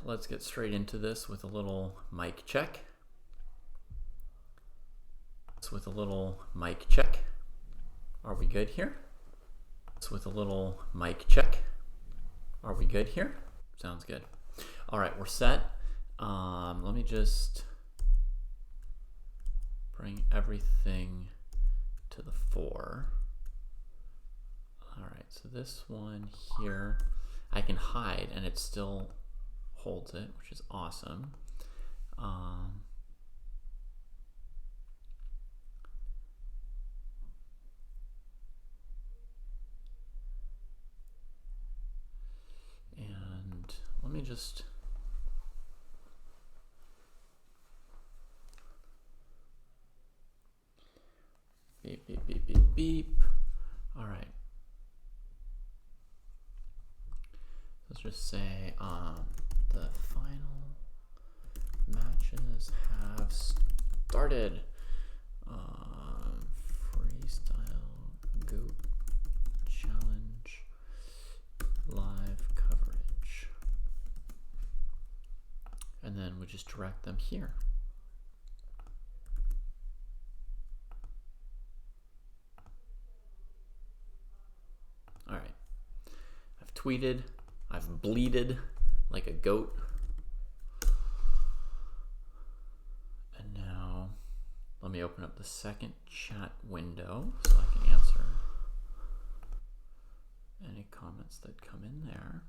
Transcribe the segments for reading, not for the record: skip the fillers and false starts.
let's get straight into this with a little mic check. Are we good here? With a little mic check. Are we good here? Sounds good. All right, we're set. Let me just bring everything to the fore. All right, so this one here, I can hide and it still holds it, which is awesome. And let me just beep, beep, beep, beep, beep. All right. Let's just say the final matches have started. Freestyle GOAT Challenge live coverage. And then we just direct them here. All right. I've tweeted. I've bleeded like a goat. And now let me open up the second chat window so I can answer any comments that come in there.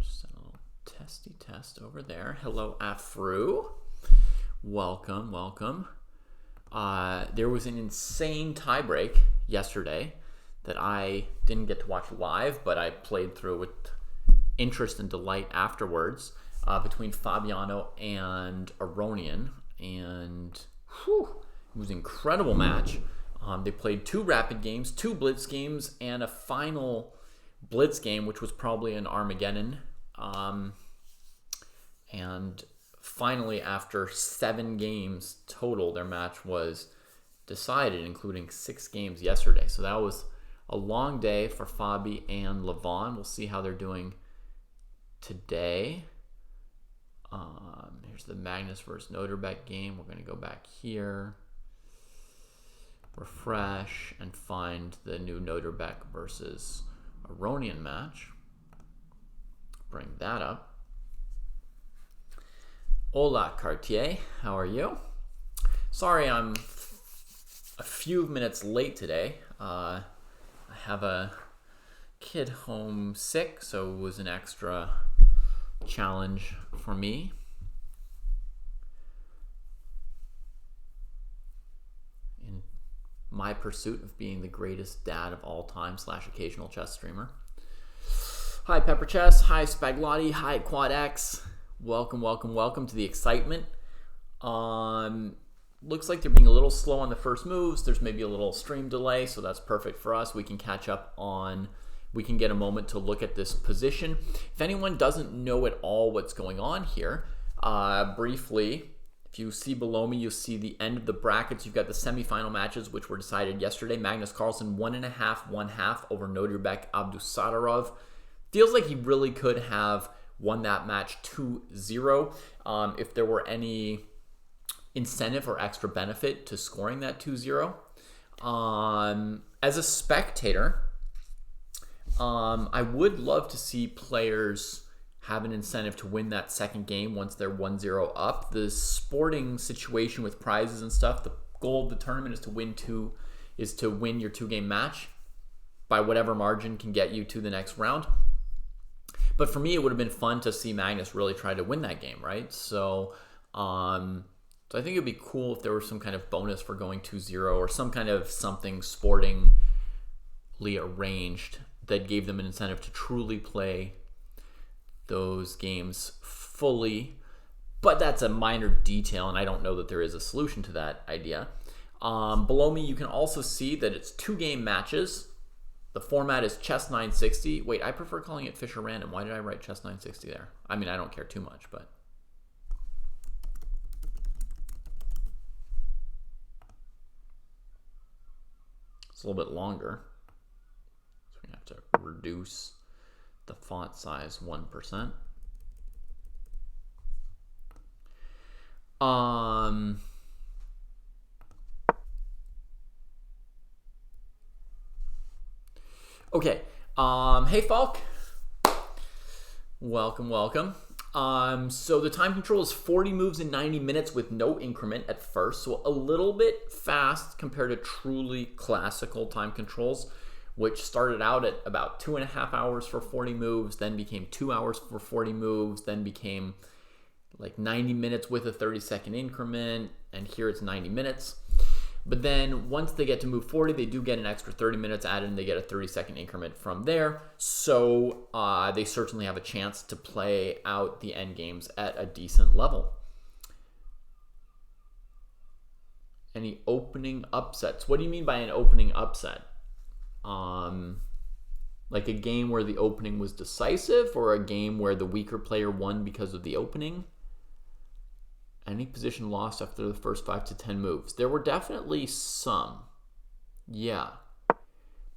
Just send a little testy test over there. Hello, Afru. Welcome, welcome. There was an insane tiebreak yesterday that I didn't get to watch live, but I played through with interest and delight afterwards, between Fabiano and Aronian, and it was an incredible match. They played 2 rapid games, 2 blitz games, and a final blitz game, which was probably an Armageddon. And finally, after 7 games total, their match was decided, including 6 games yesterday. So that was a long day for Fabi and Levon. We'll see how they're doing today. Here's the Magnus versus Noterbeck game. We're going to go back here, refresh, and find the new Noterbeck versus Aronian match. Bring that up. Hola, Cartier. How are you? Sorry I'm a few minutes late today. I have a kid home sick, so it was an extra challenge for me. In my pursuit of being the greatest dad of all time / occasional chess streamer. Hi, Pepper Chess. Hi, Spaglotti. Hi, Quad X. Welcome, welcome, welcome to the excitement. Looks like they're being a little slow on the first moves. There's maybe a little stream delay, so that's perfect for us. We can catch up on, we can get a moment to look at this position. If anyone doesn't know at all what's going on here, briefly, if you see below me, you'll see the end of the brackets. You've got the semifinal matches, which were decided yesterday. Magnus Carlsen, 1.5, 1/2 over Noterbeck Abdusadarov. Feels like he really could have won that match 2-0. If there were any incentive or extra benefit to scoring that 2-0. As a spectator, I would love to see players have an incentive to win that second game once they're 1-0 up. The sporting situation with prizes and stuff, the goal of the tournament is to win your 2-game match by whatever margin can get you to the next round. But for me, it would have been fun to see Magnus really try to win that game, right? So I think it'd be cool if there was some kind of bonus for going 2-0 or some kind of something sportingly arranged that gave them an incentive to truly play those games fully. But that's a minor detail, and I don't know that there is a solution to that idea. Below me, you can also see that it's 2-game matches. The format is Chess 960. Wait, I prefer calling it Fisher Random. Why did I write Chess 960 there? I mean, I don't care too much, but... It's a little bit longer. So we have to reduce the font size 1%. Okay. Hey, Falk. Welcome. So the time control is 40 moves in 90 minutes with no increment at first. So a little bit fast compared to truly classical time controls, which started out at about 2.5 hours for 40 moves, then became 2 hours for 40 moves, then became like 90 minutes with a 30-second increment, and here it's 90 minutes. But then once they get to move 40, they do get an extra 30 minutes added, and they get a 30-second increment from there. So they certainly have a chance to play out the end games at a decent level. Any opening upsets? What do you mean by an opening upset? Like a game where the opening was decisive, or a game where the weaker player won because of the opening? Any position lost after the first 5 to 10 moves? There were definitely some. Yeah.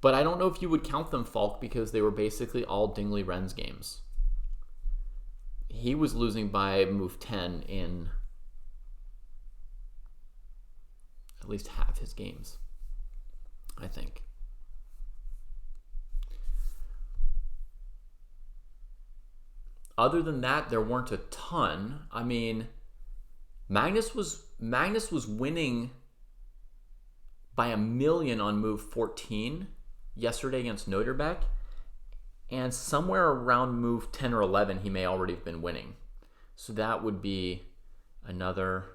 But I don't know if you would count them, Falk, because they were basically all Dingley Ren's games. He was losing by move 10 in at least half his games, I think. Other than that, there weren't a ton. I mean, Magnus was winning by 1 million on move 14 yesterday against Noterbeck, and somewhere around move 10 or 11 he may already have been winning. So that would be another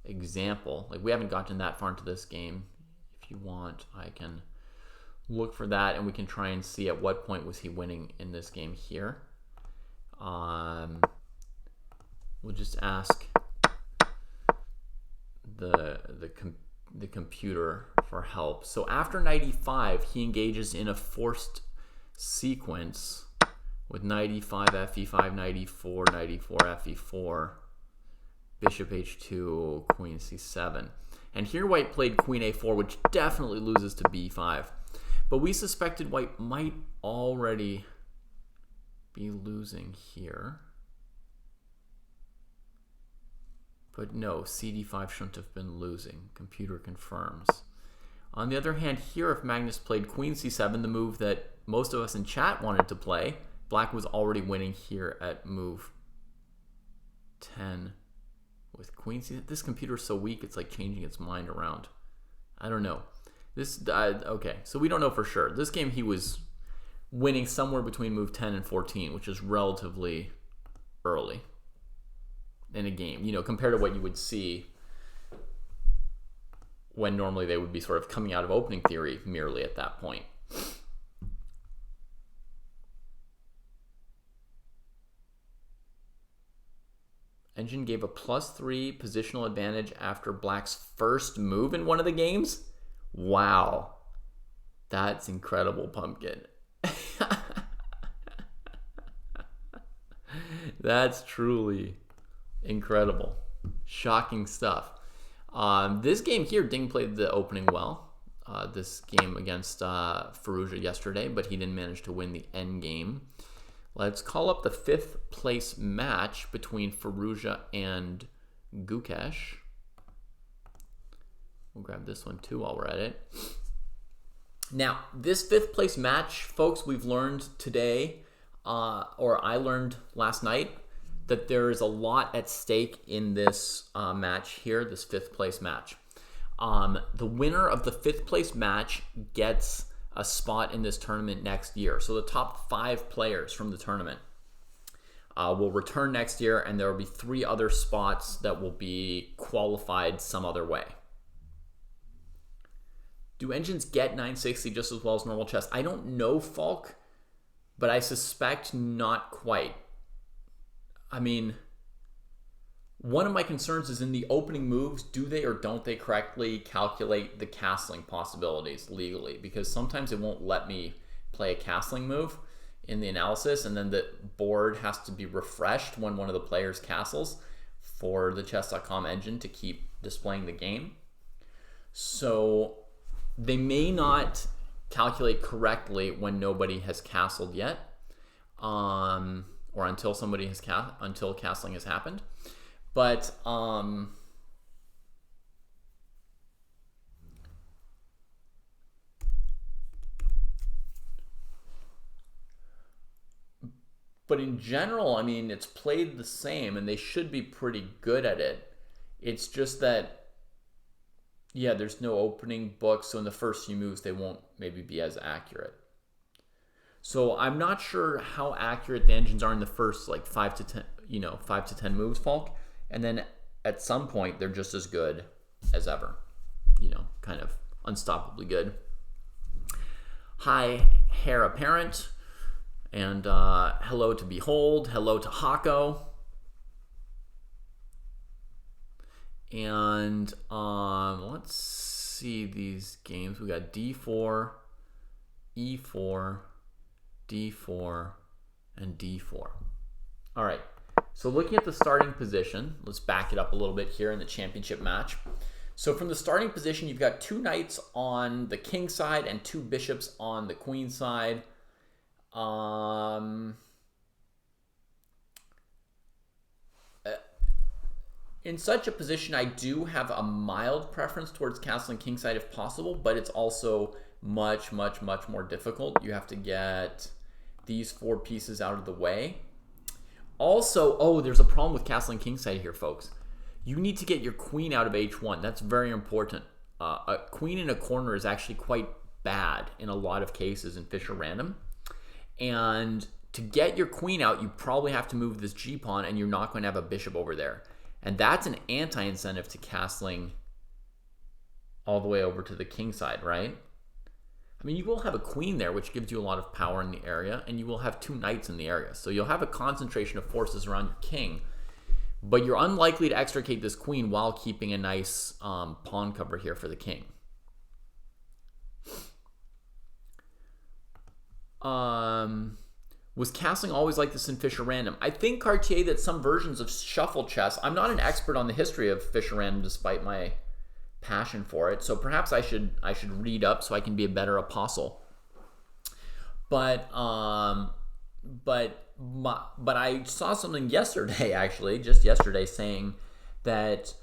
example. Like, we haven't gotten that far into this game. If you want, I can look for that, and we can try and see at what point was he winning in this game here. We'll just ask the computer for help. So after 95, he engages in a forced sequence with 95 fe5, 94, 94 fe4, bishop h2, queen c7. And here white played queen a4, which definitely loses to b5. But we suspected white might already be losing here. But no, cd5 shouldn't have been losing. Computer confirms. On the other hand, here, if Magnus played queen c7, the move that most of us in chat wanted to play, black was already winning here at move 10 with queen c7. This computer is so weak, it's like changing its mind around. I don't know. Okay, so we don't know for sure. This game, he was winning somewhere between move 10 and 14, which is relatively early in a game, you know, compared to what you would see when normally they would be sort of coming out of opening theory merely at that point. Engine gave a +3 positional advantage after black's first move in one of the games. Wow. That's incredible, Pumpkin. That's truly incredible. Shocking stuff. This game here, Ding played the opening well. This game against Firouzja yesterday, but he didn't manage to win the end game. Let's call up the 5th place match between Firouzja and Gukesh. We'll grab this one too while we're at it. Now, this 5th place match, folks, we've learned today, or I learned last night, that there is a lot at stake in this match here, this 5th place match. The winner of the 5th place match gets a spot in this tournament next year. So the top 5 players from the tournament will return next year, and there will be 3 other spots that will be qualified some other way. Do engines get 960 just as well as normal chess? I don't know, Falk, but I suspect not quite. I mean, one of my concerns is in the opening moves, do they or don't they correctly calculate the castling possibilities legally? Because sometimes it won't let me play a castling move in the analysis, and then the board has to be refreshed when one of the players castles for the chess.com engine to keep displaying the game. So they may not calculate correctly when nobody has castled yet, or until somebody has until castling has happened. But in general, I mean, it's played the same, and they should be pretty good at it. It's just that, yeah, there's no opening book, so in the first few moves, they won't maybe be as accurate. So I'm not sure how accurate the engines are in the first like 5 to 10 moves, Falk, and then at some point they're just as good as ever. Kind of unstoppably good. Hi, Hair Apparent. And hello to Behold, hello to Hako. And let's see these games. We got D4, E4, D4, and D4. All right, so looking at the starting position, let's back it up a little bit here in the championship match. So from the starting position, you've got 2 knights on the king side and 2 bishops on the queen side. In such a position, I do have a mild preference towards castling kingside if possible, but it's also much, much, much more difficult. You have to get these 4 pieces out of the way. Also, there's a problem with castling kingside here, folks. You need to get your queen out of h1. That's very important. A queen in a corner is actually quite bad in a lot of cases in Fischer Random. And to get your queen out, you probably have to move this g-pawn, and you're not going to have a bishop over there. And that's an anti-incentive to castling all the way over to the king side, right? I mean, you will have a queen there, which gives you a lot of power in the area, and you will have 2 knights in the area. So you'll have a concentration of forces around your king, but you're unlikely to extricate this queen while keeping a nice pawn cover here for the king. Was castling always like this in Fischer Random? I think, Cartier, that some versions of shuffle chess, I'm not an expert on the history of Fischer Random despite my passion for it, so perhaps I should read up so I can be a better apostle. But I saw something yesterday, actually, just yesterday, saying that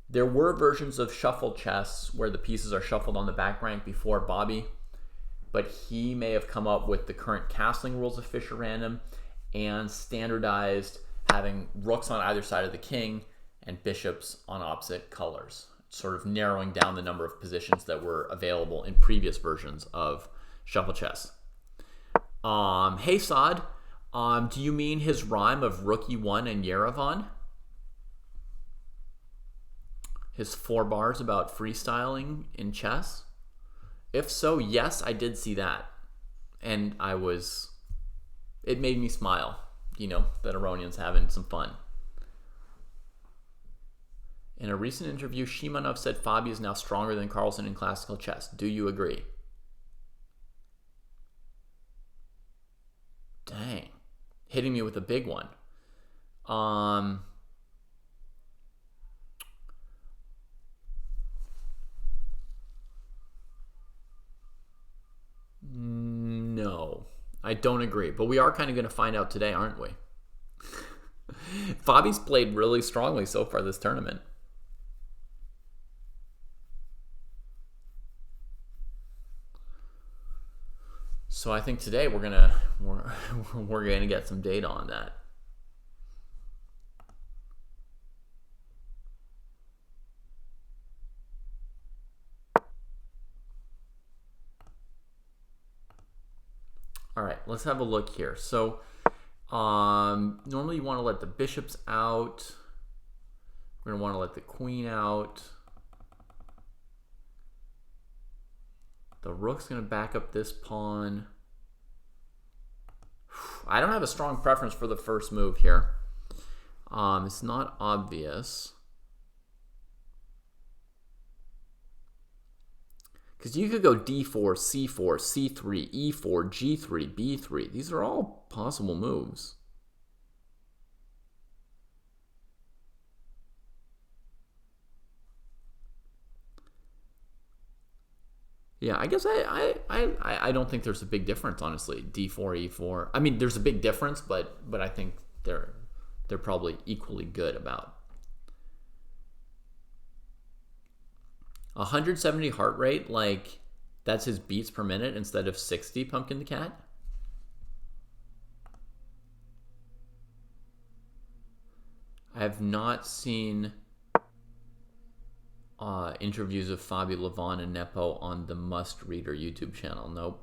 there were versions of shuffle chess where the pieces are shuffled on the back rank before Bobby, but he may have come up with the current castling rules of Fischer Random and standardized having rooks on either side of the king and bishops on opposite colors, sort of narrowing down the number of positions that were available in previous versions of shuffle chess. Hey Sod, do you mean his rhyme of Rook E1 and Yerevan? His 4 bars about freestyling in chess? If so, yes, I did see that. And it made me smile, that Aronian's having some fun. In a recent interview, Shimanov said Fabi is now stronger than Carlsen in classical chess. Do you agree? Dang. Hitting me with a big one. No, I don't agree. But we are kind of going to find out today, aren't we? Fabi's played really strongly so far this tournament. So I think today we're gonna get some data on that. All right, let's have a look here. So normally you want to let the bishops out. We're going to want to let the queen out. The rook's going to back up this pawn. I don't have a strong preference for the first move here. It's not obvious. Because you could go d4, c4, c3, e4, g3, b3. These are all possible moves. Yeah, I guess I don't think there's a big difference, honestly. D4, E4. I mean, there's a big difference, but I think they're probably equally good about. 170 heart rate, like that's his beats per minute instead of 60, Pumpkin the Cat. I have not seen interviews of Fabi Levon and Nepo on the Must Reader YouTube channel. Nope.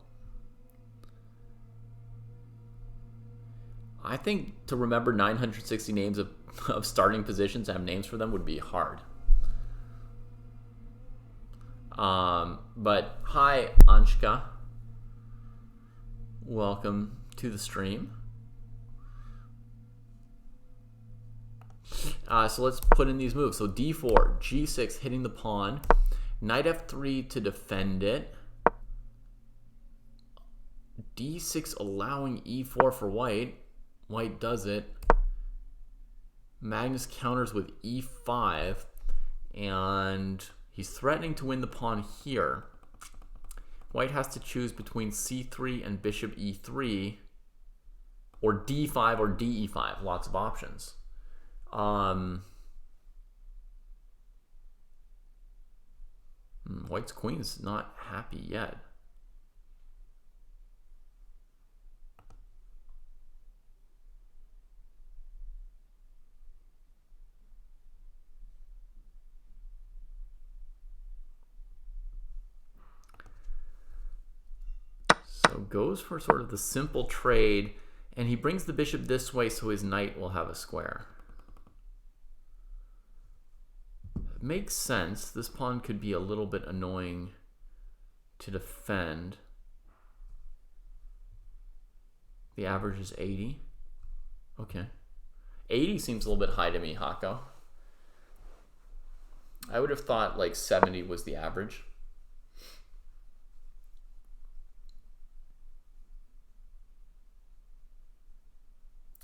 I think to remember 960 names of starting positions and have names for them would be hard. But hi, Anshka. Welcome to the stream. So let's put in these moves. So D4, G6 hitting the pawn, Knight F3 to defend it, D6 allowing E4 for white. White does it. Magnus counters with E5, and he's threatening to win the pawn here. White has to choose between C3 and bishop E3, or D5 or DE5. Lots of options. White's queen's not happy yet. So goes for sort of the simple trade, and he brings the bishop this way so his knight will have a square. Makes sense. This pawn could be a little bit annoying to defend. The average is 80. Okay. 80 seems a little bit high to me, Hako. I would have thought like 70 was the average.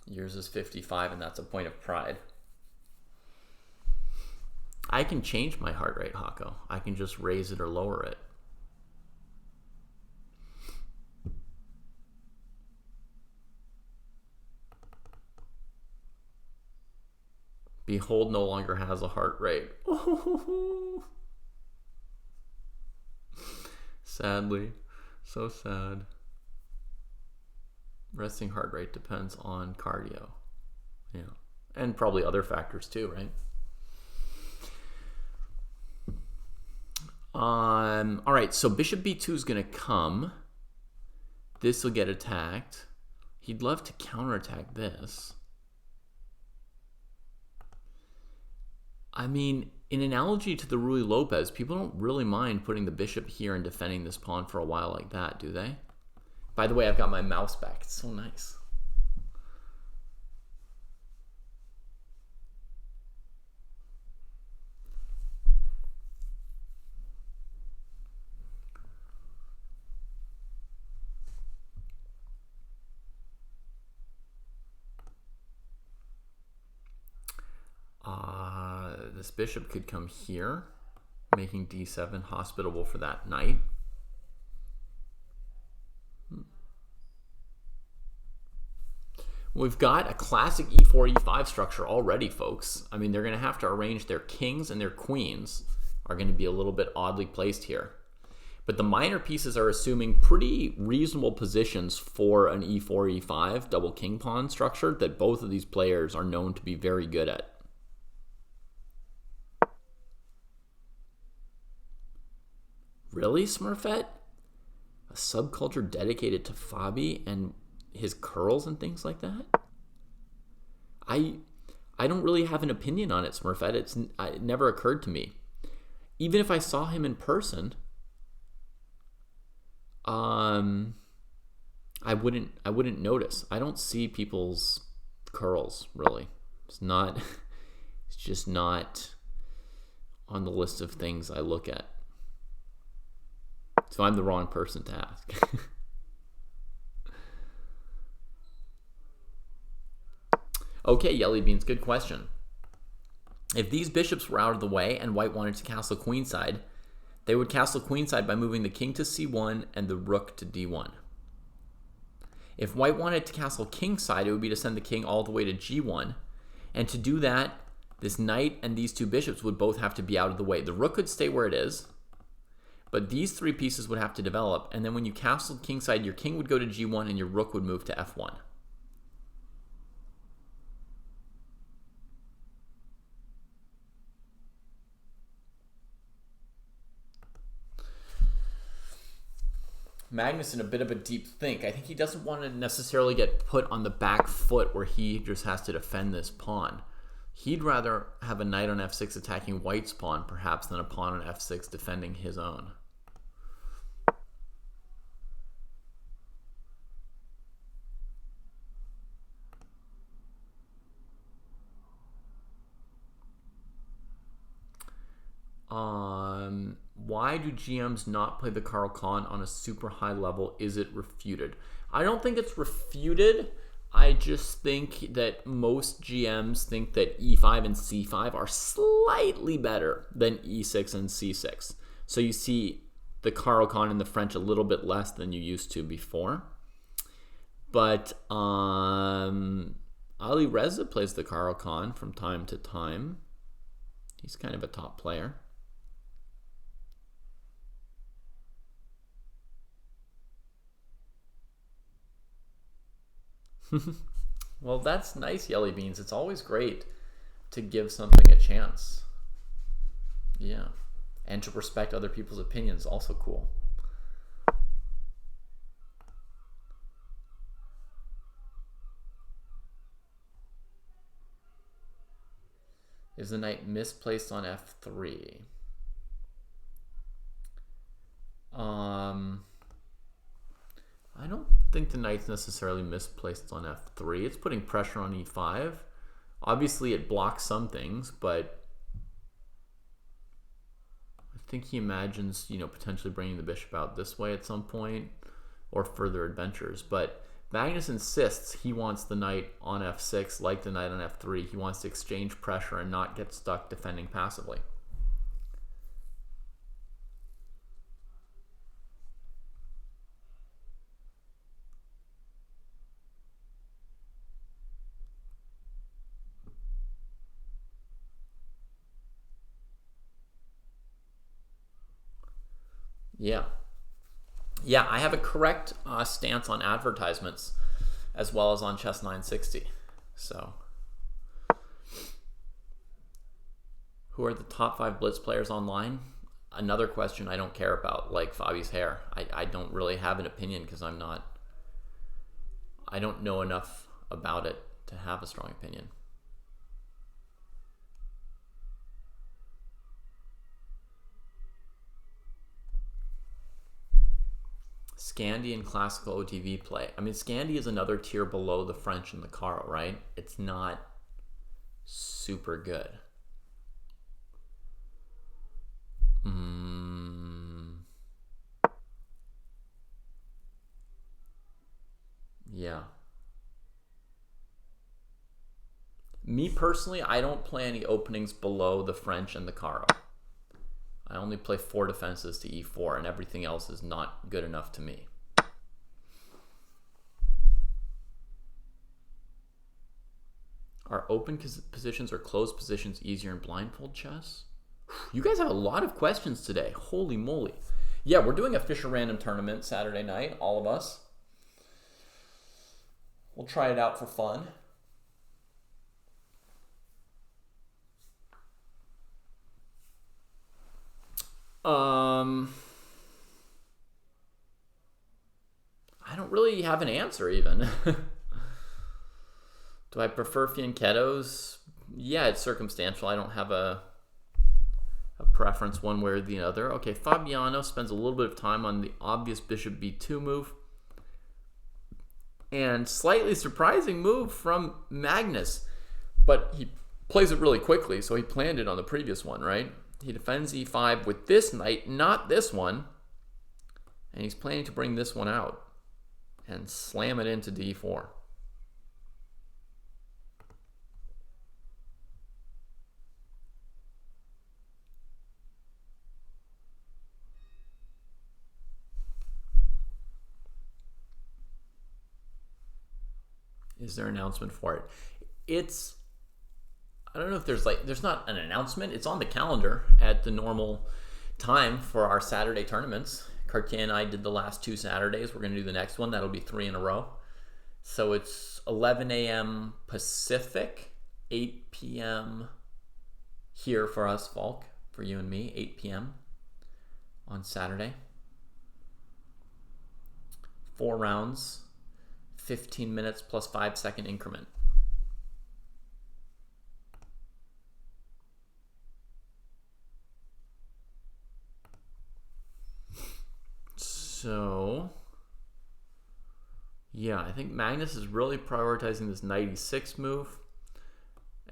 Yours is 55, and that's a point of pride. I can change my heart rate, Hako. I can just raise it or lower it. Behold no longer has a heart rate. Sadly. So sad. Resting heart rate depends on cardio. Yeah. And probably other factors too, right? All right, so bishop b2 is going to come. This will get attacked. He'd love to counterattack this. I mean, in analogy to the Ruy Lopez, people don't really mind putting the bishop here and defending this pawn for a while like that, do they? By the way, I've got my mouse back. It's so nice. This bishop could come here, making d7 hospitable for that knight. We've got a classic e4, e5 structure already, folks. I mean, they're going to have to arrange their kings, and their queens are going to be a little bit oddly placed here. But the minor pieces are assuming pretty reasonable positions for an e4, e5 double king pawn structure that both of these players are known to be very good at. Really, Smurfette? A subculture dedicated to Fabi and his curls and things like that? I don't really have an opinion on it, Smurfette. It never occurred to me. Even if I saw him in person, I wouldn't notice. I don't see people's curls, really. It's just not on the list of things I look at. So I'm the wrong person to ask. Okay, Yelly Beans, good question. If these bishops were out of the way and white wanted to castle queenside, They would castle queenside by moving the king to c1 and the rook to d1. If white wanted to castle kingside, it would be to send the king all the way to g1. And to do that, this knight and these two bishops would both have to be out of the way. The rook could stay where it is, but these three pieces would have to develop. And then when you castled kingside, your king would go to g1 and your rook would move to f1. Magnus in a bit of a deep think. I think he doesn't want to necessarily get put on the back foot where he just has to defend this pawn. He'd rather have a knight on f6 attacking white's pawn, perhaps, than a pawn on f6 defending his own. Why do GMs not play the Carl Khan on a super high level? Is it refuted? I don't think it's refuted. I just think that most GMs think that e5 and c5 are slightly better than e6 and c6. So you see the Carl Khan in the French a little bit less than you used to before. But Ali Reza plays the Carl Khan from time to time. He's kind of a top player. Well, that's nice, Yelly Beans. It's always great to give something a chance. Yeah. And to respect other people's opinions, also cool. Is the knight misplaced on f3? I don't think the knight's necessarily misplaced on f3. It's putting pressure on e5. Obviously, it blocks some things, but I think he imagines, potentially bringing the bishop out this way at some point, or further adventures. But Magnus insists he wants the knight on f6 like the knight on f3. He wants to exchange pressure and not get stuck defending passively. Yeah, I have a correct stance on advertisements as well as on Chess 960. So, who are the top 5 Blitz players online? Another question I don't care about, like Fabi's hair. I don't really have an opinion because I don't know enough about it to have a strong opinion. Scandi and classical OTV play. I mean, Scandi is another tier below the French and the Carl, right? It's not super good. Yeah. Me personally, I don't play any openings below the French and the Carl. I only play 4 defenses to e4, and everything else is not good enough to me. Are open positions or closed positions easier in blindfold chess? You guys have a lot of questions today. Holy moly. Yeah, we're doing a Fisher Random tournament Saturday night, all of us. We'll try it out for fun. I don't really have an answer even. Do I prefer fianchettos? Yeah, it's circumstantial. I don't have a preference one way or the other. Okay, Fabiano spends a little bit of time on the obvious bishop b2 move. And slightly surprising move from Magnus. But he plays it really quickly, so he planned it on the previous one, right? He defends e5 with this knight, not this one. And he's planning to bring this one out and slam it into d4. is their announcement for it. I don't know if there's not an announcement. It's on the calendar at the normal time for our Saturday tournaments. Cartier and I did the last 2 Saturdays. We're going to do the next one. That'll be 3 in a row. So it's 11 a.m. Pacific, 8 p.m. here for us, Falk, for you and me, 8 p.m. on Saturday. 4 rounds, 15 minutes plus 5-second increment. So, yeah, I think Magnus is really prioritizing this knight e6 move.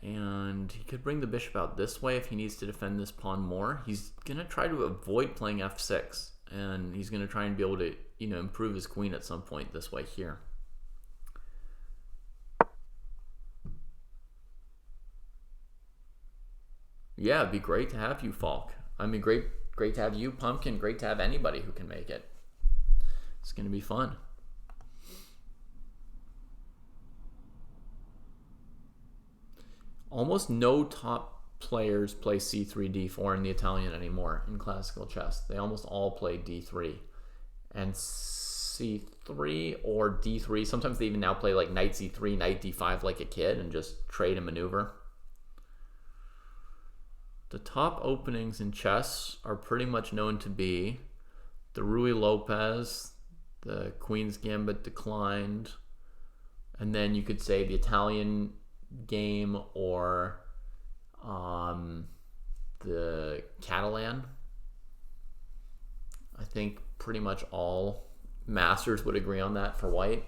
And he could bring the bishop out this way if he needs to defend this pawn more. He's going to try to avoid playing f6. And he's going to try and be able to, improve his queen at some point this way here. Yeah, it'd be great to have you, Falk. I mean, great to have you, Pumpkin. Great to have anybody who can make it. It's going to be fun. Almost no top players play c3, d4 in the Italian anymore in classical chess. They almost all play d3 and c3 or d3. Sometimes they even now play like knight c3, knight d5 like a kid and just trade and maneuver. The top openings in chess are pretty much known to be the Ruy Lopez, the Queen's Gambit declined, and then you could say the Italian game or the Catalan. I think pretty much all masters would agree on that for white.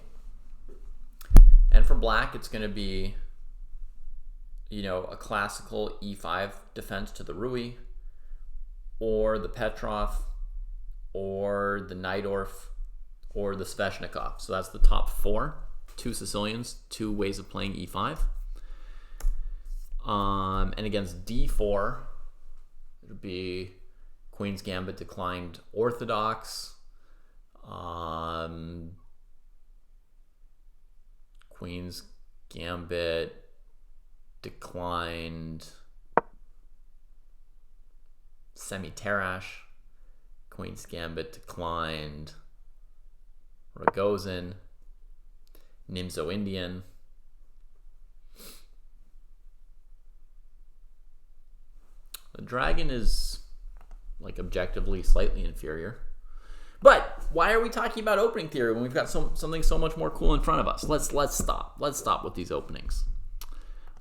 And for black, it's going to be, a classical e5 defense to the Ruy, or the Petrov, or the Najdorf, or the Sveshnikov. So that's the top 4. 2 Sicilians, 2 ways of playing e5. And against d4, it would be Queen's Gambit declined orthodox, Queen's Gambit declined semi-Tarrasch, Queen's Gambit declined Rogozin, Nimzo Indian. The dragon is like objectively slightly inferior. But why are we talking about opening theory when we've got something so much more cool in front of us? Let's stop. Let's stop with these openings.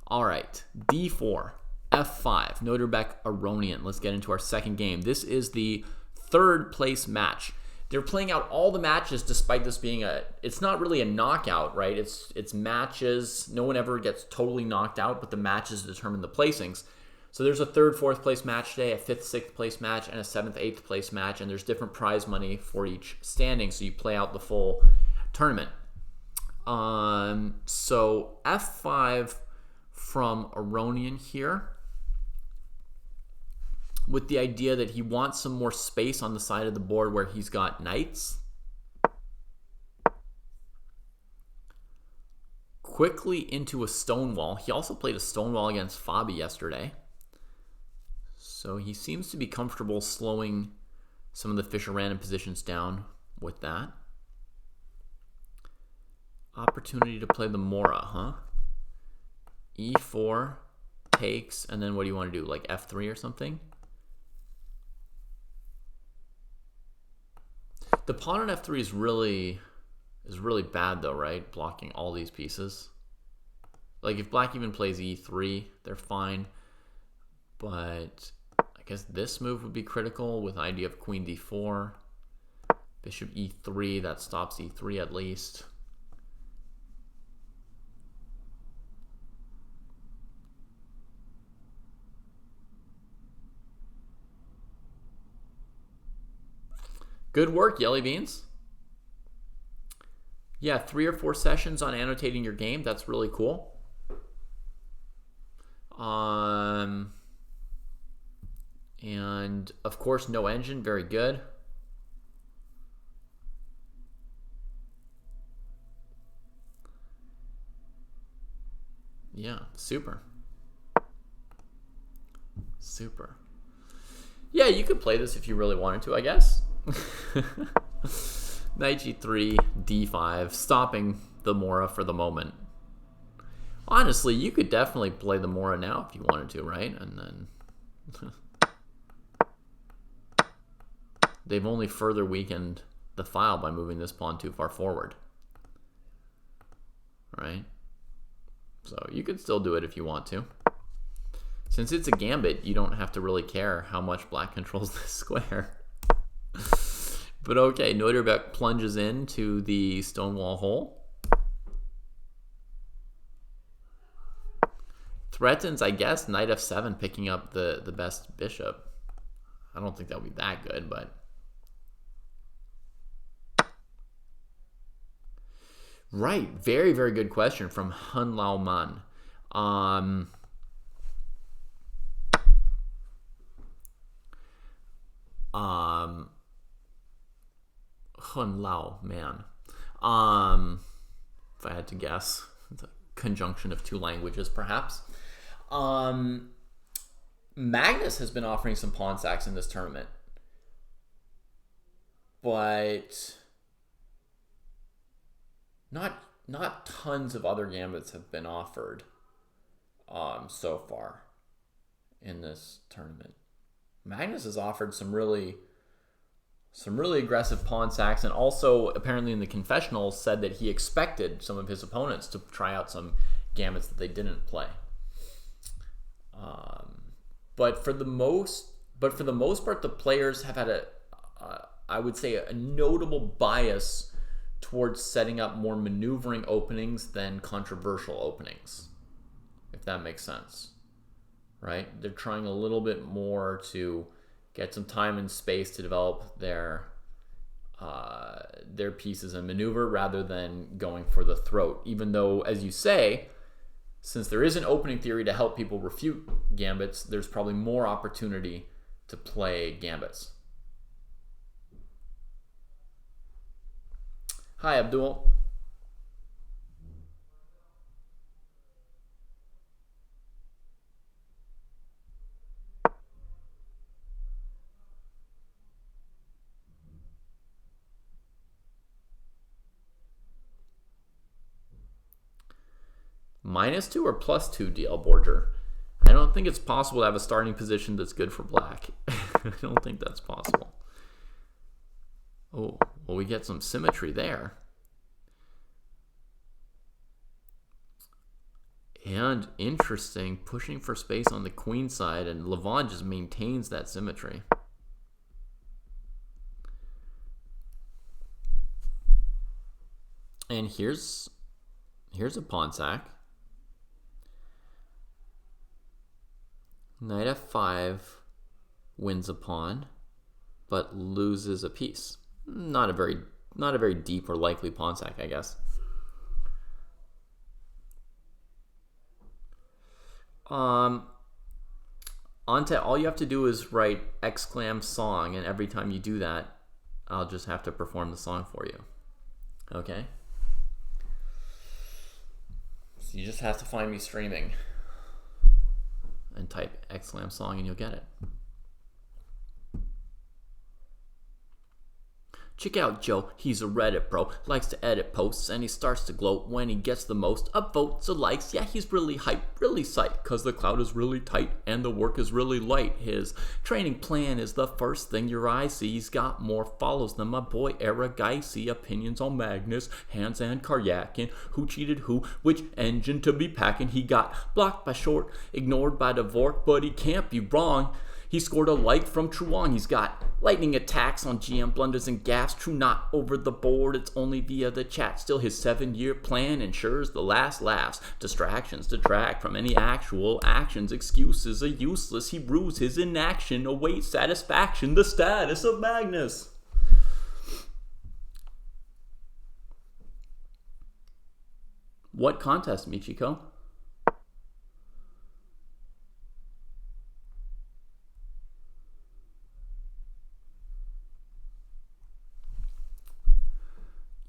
All right, d4, f5, Noterbeck Aronian. Let's get into our second game. This is the 3rd place match. They're playing out all the matches despite this being it's not really a knockout, right? It's matches. No one ever gets totally knocked out, but the matches determine the placings. So there's a 3rd, 4th place match today, a 5th, 6th place match, and a 7th, 8th place match, and there's different prize money for each standing, so you play out the full tournament. So f5 from Aronian here, with the idea that he wants some more space on the side of the board where he's got knights. Quickly into a stonewall. He also played a stonewall against Fabi yesterday. So he seems to be comfortable slowing some of the Fischer-Random positions down with that. Opportunity to play the Mora, huh? e4 takes, and then what do you want to do? Like f3 or something? The pawn on f3 is really bad though, right? Blocking all these pieces. Like if black even plays e3, they're fine. But I guess this move would be critical with the idea of queen d4. Bishop e3, that stops e3 at least. Good work, Yelly Beans. Yeah, 3 or 4 sessions on annotating your game. That's really cool. And of course, no engine. Very good. Yeah, super. Super. Yeah, you could play this if you really wanted to, I guess. Knight g3, d5, stopping the Mora for the moment. Honestly, you could definitely play the Mora now if you wanted to, right? And then they've only further weakened the file by moving this pawn too far forward. Right? So you could still do it if you want to. Since it's a gambit, you don't have to really care how much black controls this square. But okay, Neuderbach plunges into the stonewall hole. Threatens, I guess, knight f7, picking up the best bishop. I don't think that would be that good, but... Right, very, very good question from Hun Lao Man. Hun Lao Man. If I had to guess, it's a conjunction of two languages, perhaps. Magnus has been offering some pawn sacks in this tournament, but not tons of other gambits have been offered so far in this tournament. Magnus has offered some really aggressive pawn sacks, and also apparently in the confessional said that he expected some of his opponents to try out some gambits that they didn't play. But for the most part, the players have had I would say a notable bias towards setting up more maneuvering openings than controversial openings, if that makes sense. Right? They're trying a little bit more to get some time and space to develop their pieces and maneuver rather than going for the throat. Even though, as you say, since there is an opening theory to help people refute gambits, there's probably more opportunity to play gambits. Hi, Abdul. -2 or +2 DL Borger? I don't think it's possible to have a starting position that's good for black. I don't think that's possible. Oh, well, we get some symmetry there. And interesting, pushing for space on the queen side, and Levon just maintains that symmetry. And here's a pawn sack. Knight f5 wins a pawn, but loses a piece. Not a very deep or likely pawn sack, I guess. Ante, all you have to do is write !song, and every time you do that, I'll just have to perform the song for you. Okay? So you just have to find me streaming and type !song and you'll get it. Check out Joe, he's a Reddit bro, likes to edit posts, and he starts to gloat when he gets the most upvotes or likes. Yeah, he's really hype, really psyched, cause the cloud is really tight and the work is really light. His training plan is the first thing your eye sees. Got more follows than my boy Aragaisi. Opinions on Magnus, Hans and Karyakin, who cheated who, which engine to be packing. He got blocked by Short, ignored by Dvork, but he can't be wrong. He scored a like from Truong. He's got lightning attacks on GM blunders and gaffes. True, not over the board. It's only via the chat. Still, his 7-year plan ensures the last laughs. Distractions detract from any actual actions. Excuses are useless. He rues his inaction. Awaits satisfaction. The status of Magnus. What contest, Michiko?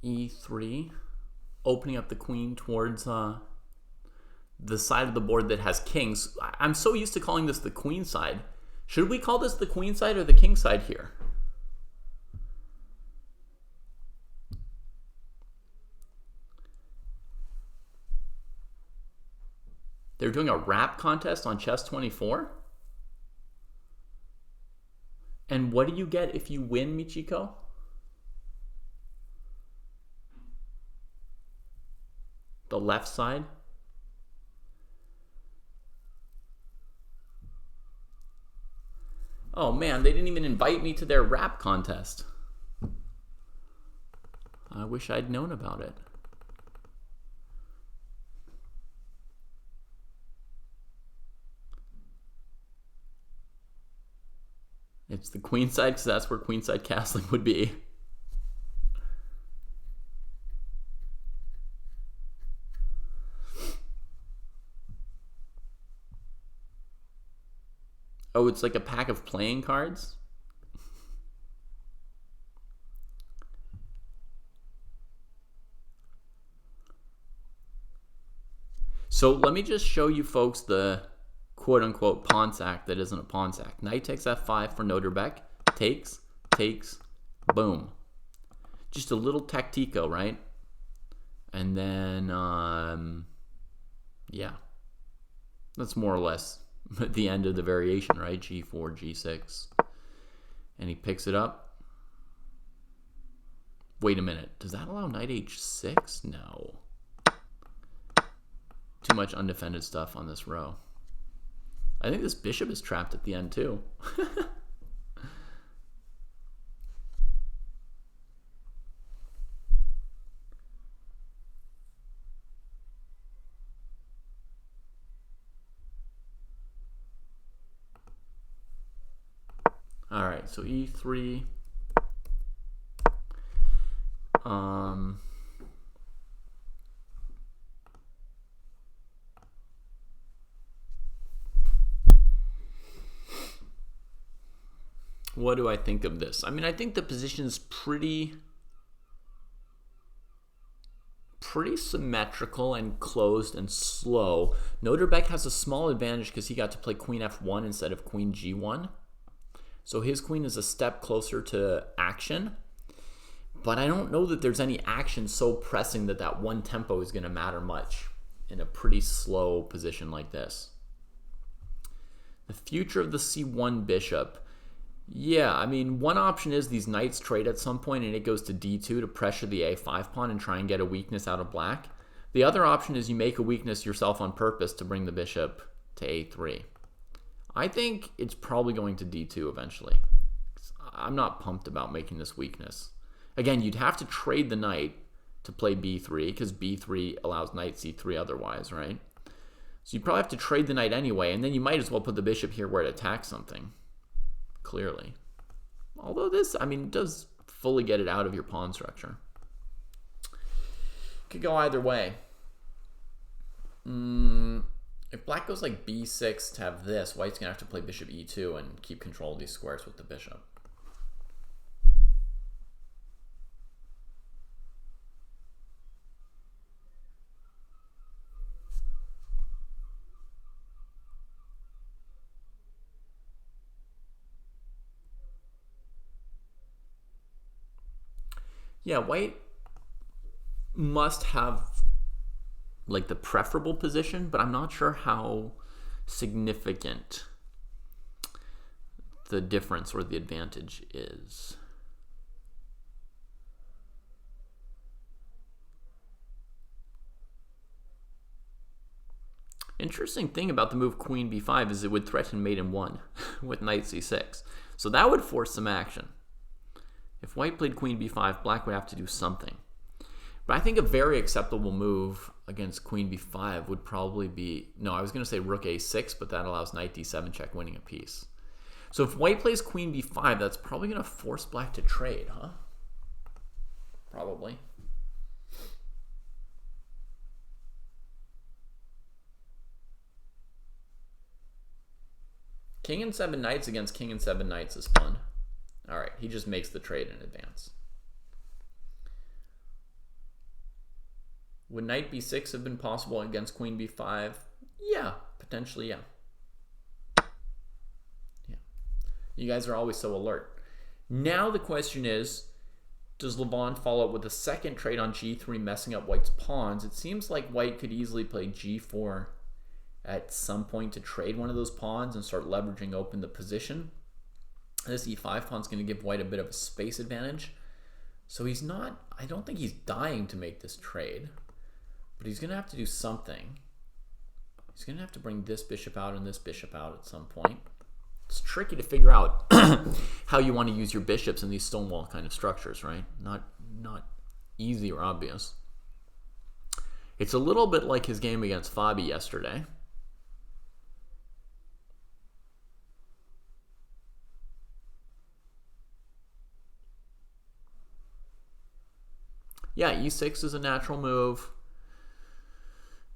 E3, opening up the queen towards the side of the board that has kings. I'm so used to calling this the queen side. Should we call this the queen side or the king side here? They're doing a rap contest on Chess24? And what do you get if you win, Michiko? The left side? Oh man, they didn't even invite me to their rap contest. I wish I'd known about it. It's the queen side because that's where queenside castling would be. Oh, it's like a pack of playing cards? So let me just show you folks the quote-unquote pawn sack that isn't a pawn sack. Knight takes f5 for Noterbeck. Takes, boom. Just a little tactico, right? And then, yeah. That's more or less the end of the variation, right? G4, G6. And he picks it up. Wait a minute. Does that allow knight h6? No. Too much undefended stuff on this row. I think this bishop is trapped at the end too. All right, so e3. What do I think of this? I mean, I think the position's pretty symmetrical and closed and slow. Noterbeck has a small advantage because he got to play queen f1 instead of queen g1. So his queen is a step closer to action. But I don't know that there's any action so pressing that that one tempo is going to matter much in a pretty slow position like this. The future of the c1 bishop. Yeah, I mean, one option is these knights trade at some point and it goes to d2 to pressure the a5 pawn and try and get a weakness out of black. The other option is you make a weakness yourself on purpose to bring the bishop to a3. I think it's probably going to d2 eventually. I'm not pumped about making this weakness. Again, you'd have to trade the knight to play b3 because b3 allows knight c3 otherwise, right? So you probably have to trade the knight anyway, and then you might as well put the bishop here where it attacks something. Clearly. Although this, I mean, does fully get it out of your pawn structure. Could go either way. If black goes like b6 to have this, white's going to have to play bishop e2 and keep control of these squares with the bishop. Yeah, white must have like the preferable position, but I'm not sure how significant the difference or the advantage is. Interesting thing about the move queen b5 is it would threaten mate in 1 with knight c6. So that would force some action. If white played queen b5, black would have to do something. But I think a very acceptable move against queen b5 would probably be... No, I was going to say rook a6, but that allows knight d7 check, winning a piece. So if white plays queen b5, that's probably going to force black to trade, huh? Probably. King and 7 knights against king and 7 knights is fun. All right, he just makes the trade in advance. Would knight b6 have been possible against queen b5? potentially, yeah. Yeah. You guys are always so alert. Now the question is, does Levon follow up with a second trade on g3, messing up white's pawns? It seems like white could easily play g4 at some point to trade one of those pawns and start leveraging open the position. This e5 pawn's going to give white a bit of a space advantage. So he's not, I don't think he's dying to make this trade, but he's going to have to do something. He's going to have to bring this bishop out and this bishop out at some point. It's tricky to figure out how you want to use your bishops in these stonewall kind of structures, right? Not easy or obvious. It's a little bit like his game against Fabi yesterday. Yeah, e6 is a natural move.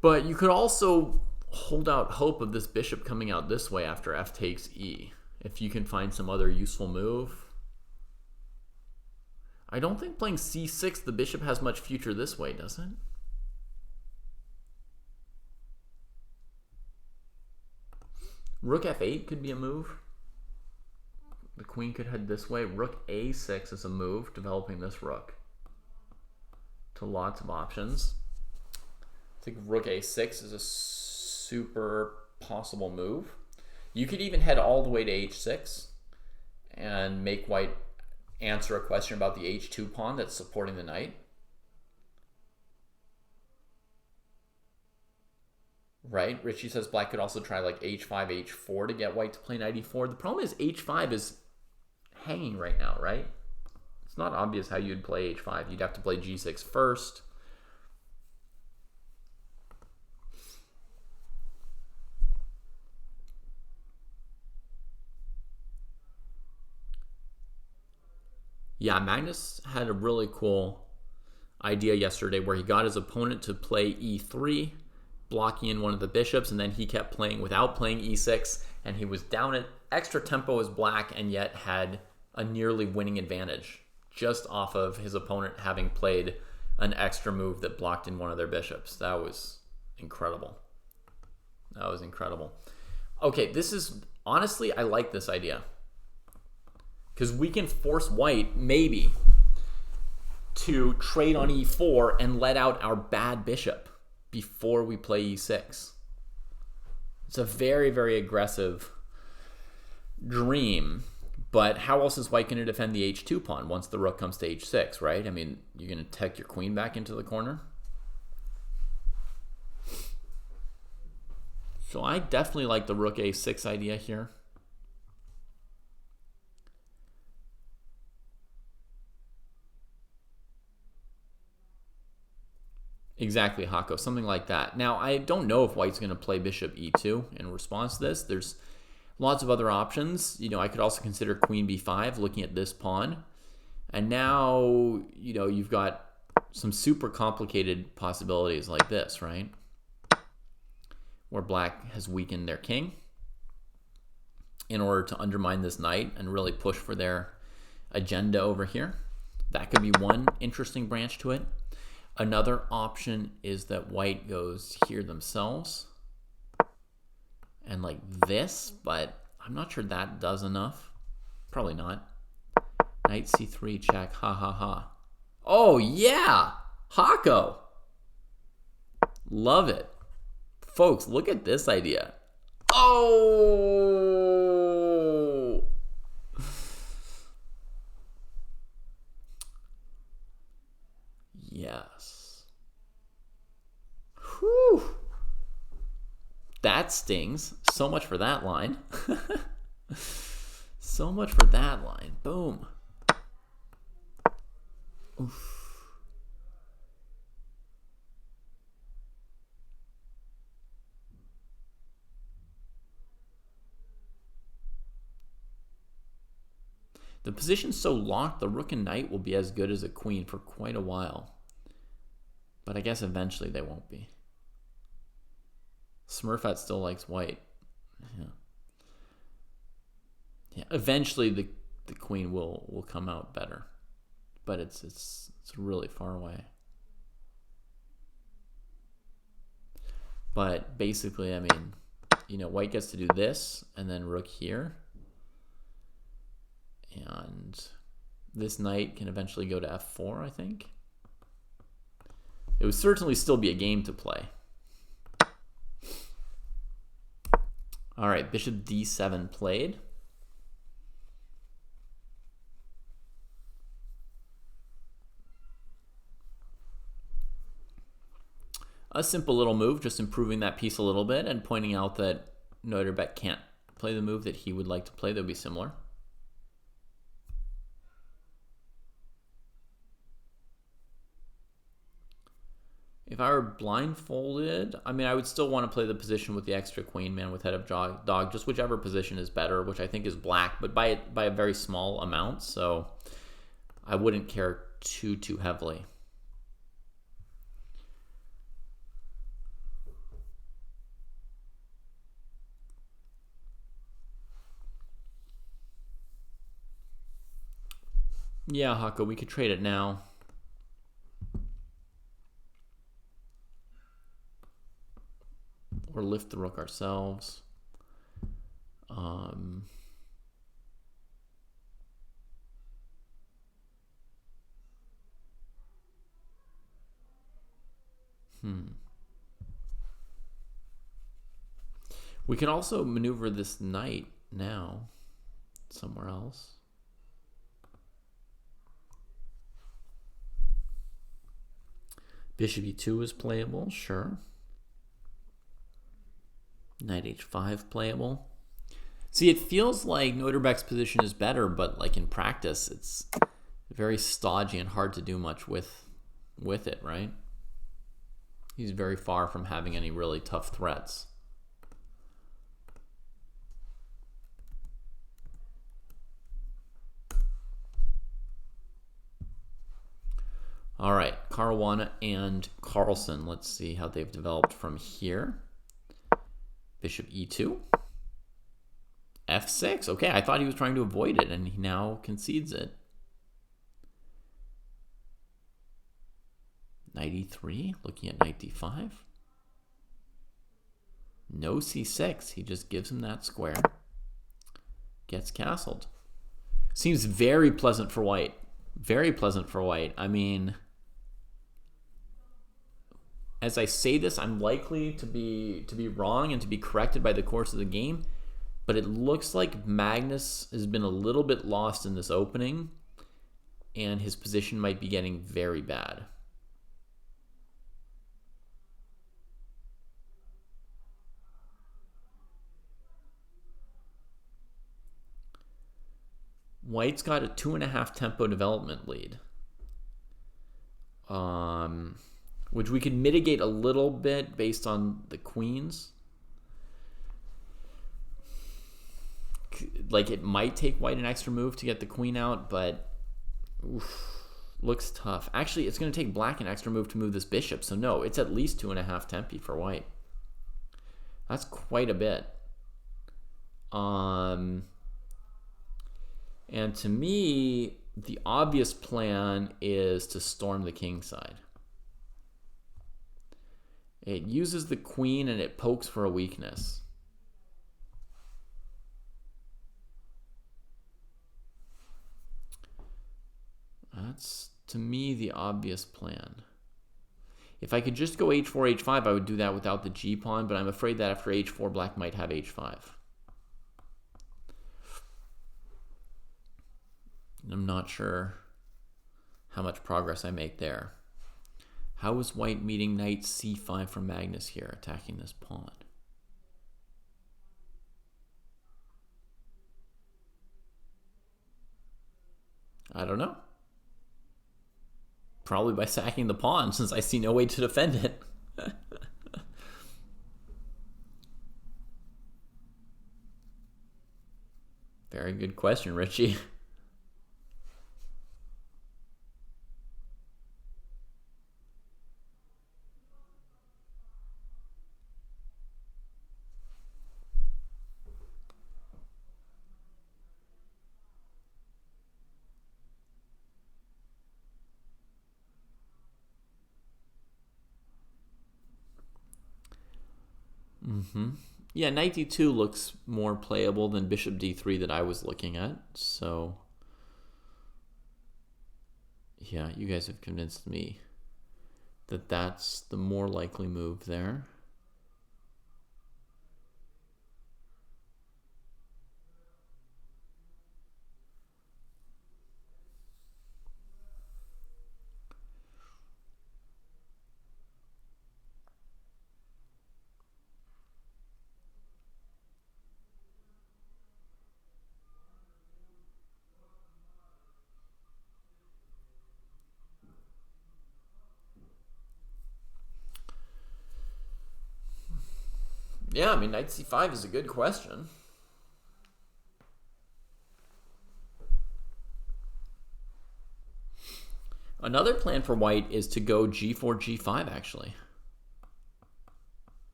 But you could also hold out hope of this bishop coming out this way after f takes e, if you can find some other useful move. I don't think playing c6, the bishop has much future this way, does it? Rook f8 could be a move. The queen could head this way. Rook a6 is a move, developing this rook to lots of options. I think rook a6 is a super possible move. You could even head all the way to h6 and make white answer a question about the h2 pawn that's supporting the knight. Right? Richie says black could also try like h5, h4 to get white to play knight e4. The problem is h5 is hanging right now, right? It's not obvious how you'd play h5. You'd have to play g6 first. Yeah, Magnus had a really cool idea yesterday where he got his opponent to play e3, blocking in one of the bishops, and then he kept playing without playing e6, and he was down at extra tempo as black and yet had a nearly winning advantage just off of his opponent having played an extra move that blocked in one of their bishops. That was incredible. That was incredible. Okay, this is, honestly, I like this idea. Because we can force white, maybe, to trade on e4 and let out our bad bishop before we play e6. It's a very, very aggressive dream. But how else is white going to defend the h2 pawn once the rook comes to h6, right? I mean, you're going to tuck your queen back into the corner. So I definitely like the rook a6 idea here. Exactly, Hako, something like that. Now, I don't know if white's going to play bishop e2 in response to this. There's lots of other options. You know, I could also consider queen b5, looking at this pawn. And now, you know, you've got some super complicated possibilities like this, right? Where black has weakened their king in order to undermine this knight and really push for their agenda over here. That could be one interesting branch to it. Another option is that white goes here themselves and like this, but I'm not sure that does enough. Probably not. Knight c3 check, ha ha ha. Oh yeah, Hako. Love it. Folks, look at this idea. Oh! Yes. Whew. That stings. So much for that line. So much for that line. Boom. Oof. The position's so locked, the rook and knight will be as good as a queen for quite a while. But I guess eventually they won't be. Smurfette still likes white. Yeah. Yeah. Eventually the queen will come out better. But it's really far away. But basically, I mean, white gets to do this, and then rook here. And this knight can eventually go to f4, I think. It would certainly still be a game to play. All right, bishop d7 played. A simple little move, just improving that piece a little bit and pointing out that Noiterbeck can't play the move that he would like to play that would be similar. If I were blindfolded, I mean, I would still want to play the position with the extra queen, man, with head of dog, just whichever position is better, which I think is black, but by a very small amount, so I wouldn't care too heavily. Yeah, Hako, we could trade it now. Or lift the rook ourselves. We can also maneuver this knight now somewhere else. Bishop e2 is playable, sure. Knight h5 playable. See, it feels like Noiterbeck's position is better, but like in practice, it's very stodgy and hard to do much with it, right? He's very far from having any really tough threats. All right, Caruana and Carlsen. Let's see how they've developed from here. Bishop e2. f6. Okay, I thought he was trying to avoid it, and he now concedes it. Knight e3, looking at knight d5. No c6. He just gives him that square. Gets castled. Seems very pleasant for white. Very pleasant for white. I mean, as I say this, I'm likely to be wrong and to be corrected by the course of the game, but it looks like Magnus has been a little bit lost in this opening, and his position might be getting very bad. White's got a 2.5 tempo development lead, which we could mitigate a little bit based on the queens. Like, it might take white an extra move to get the queen out, but looks tough. Actually, it's going to take black an extra move to move this bishop, so no, it's at least 2.5 tempi for white. That's quite a bit. And to me, the obvious plan is to storm the king side. It uses the queen and it pokes for a weakness. That's, to me, the obvious plan. If I could just go h4, h5, I would do that without the g-pawn, but I'm afraid that after h4, black might have h5. I'm not sure how much progress I make there. How is white meeting knight c5 from Magnus here, attacking this pawn? I don't know. Probably by sacking the pawn, since I see no way to defend it. Very good question, Richie. Yeah, knight d2 looks more playable than bishop d3 that I was looking at. So, yeah, you guys have convinced me that that's the more likely move there. Yeah, I mean, knight c5 is a good question. Another plan for white is to go g4, g5, actually.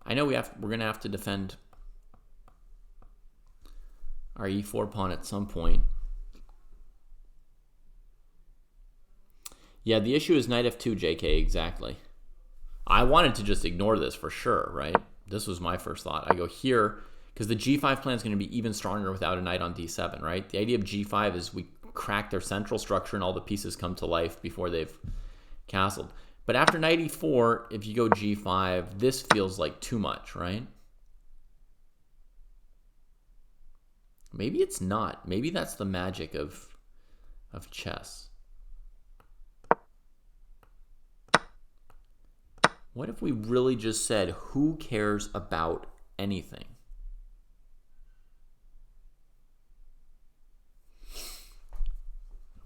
I know we're going to have to defend our e4 pawn at some point. Yeah, the issue is knight f2, JK, exactly. I wanted to just ignore this for sure, right? This was my first thought. I go here, because the g5 plan is going to be even stronger without a knight on d7, right? The idea of g5 is we crack their central structure and all the pieces come to life before they've castled. But after knight e4, if you go g5, this feels like too much, right? Maybe it's not. Maybe that's the magic of chess. What if we really just said, who cares about anything?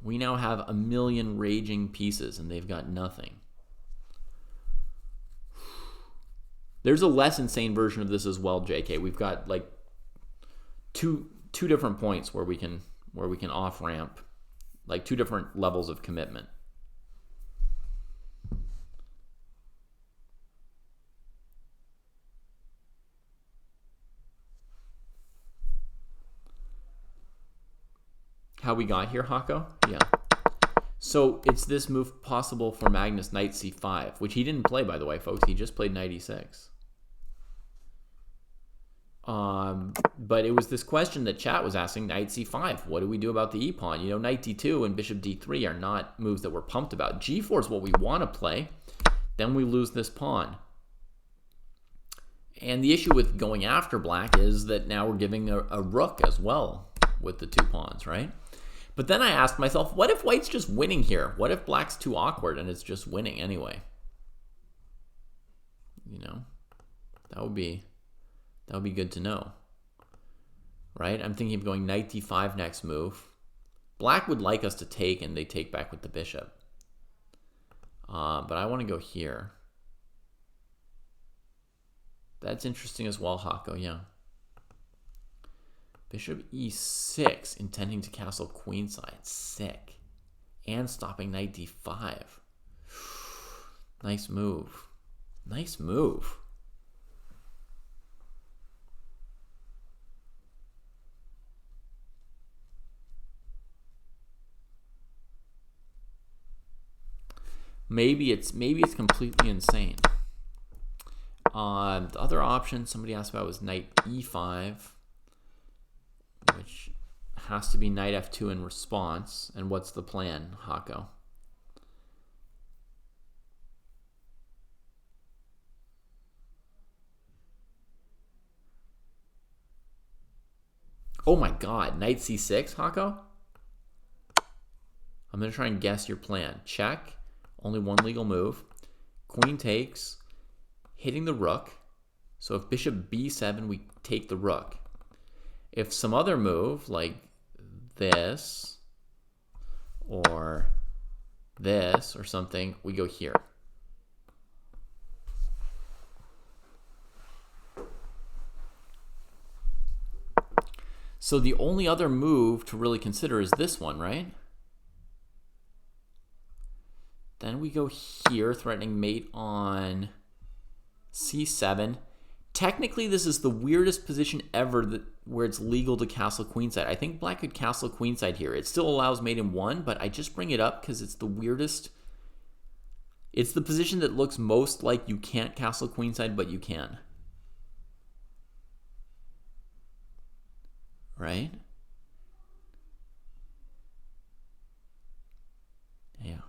We now have a million raging pieces and they've got nothing. There's a less insane version of this as well, JK. We've got like two different points where we can off ramp, like two different levels of commitment. How we got here, Hako? Yeah. So it's this move possible for Magnus, knight c5, which he didn't play, by the way, folks. He just played knight e6. But it was this question that chat was asking, knight c5. What do we do about the e-pawn? You know, knight d2 and bishop d3 are not moves that we're pumped about. g4 is what we want to play. Then we lose this pawn. And the issue with going after black is that now we're giving a rook as well with the two pawns, right? But then I asked myself, what if white's just winning here? What if black's too awkward and it's just winning anyway? You know, that would be good to know, right? I'm thinking of going knight d5 next move. Black would like us to take, and they take back with the bishop. But I want to go here. That's interesting as well, Hako, yeah. Bishop e6, intending to castle queenside. Sick. And stopping knight d5. Nice move. Nice move. Maybe it's completely insane. The other option somebody asked about was knight e5, which has to be knight f2 in response. And what's the plan, Hako? Oh my god, knight c6, Hako? I'm going to try and guess your plan. Check, only one legal move. Queen takes, hitting the rook. So if bishop b7, we take the rook. If some other move, like this, or this, or something, we go here. So the only other move to really consider is this one, right? Then we go here, threatening mate on c7. Technically, this is the weirdest position ever where it's legal to castle queenside. I think black could castle queenside here. It still allows mate in 1, but I just bring it up because it's the weirdest. It's the position that looks most like you can't castle queenside, but you can. right? Yeah.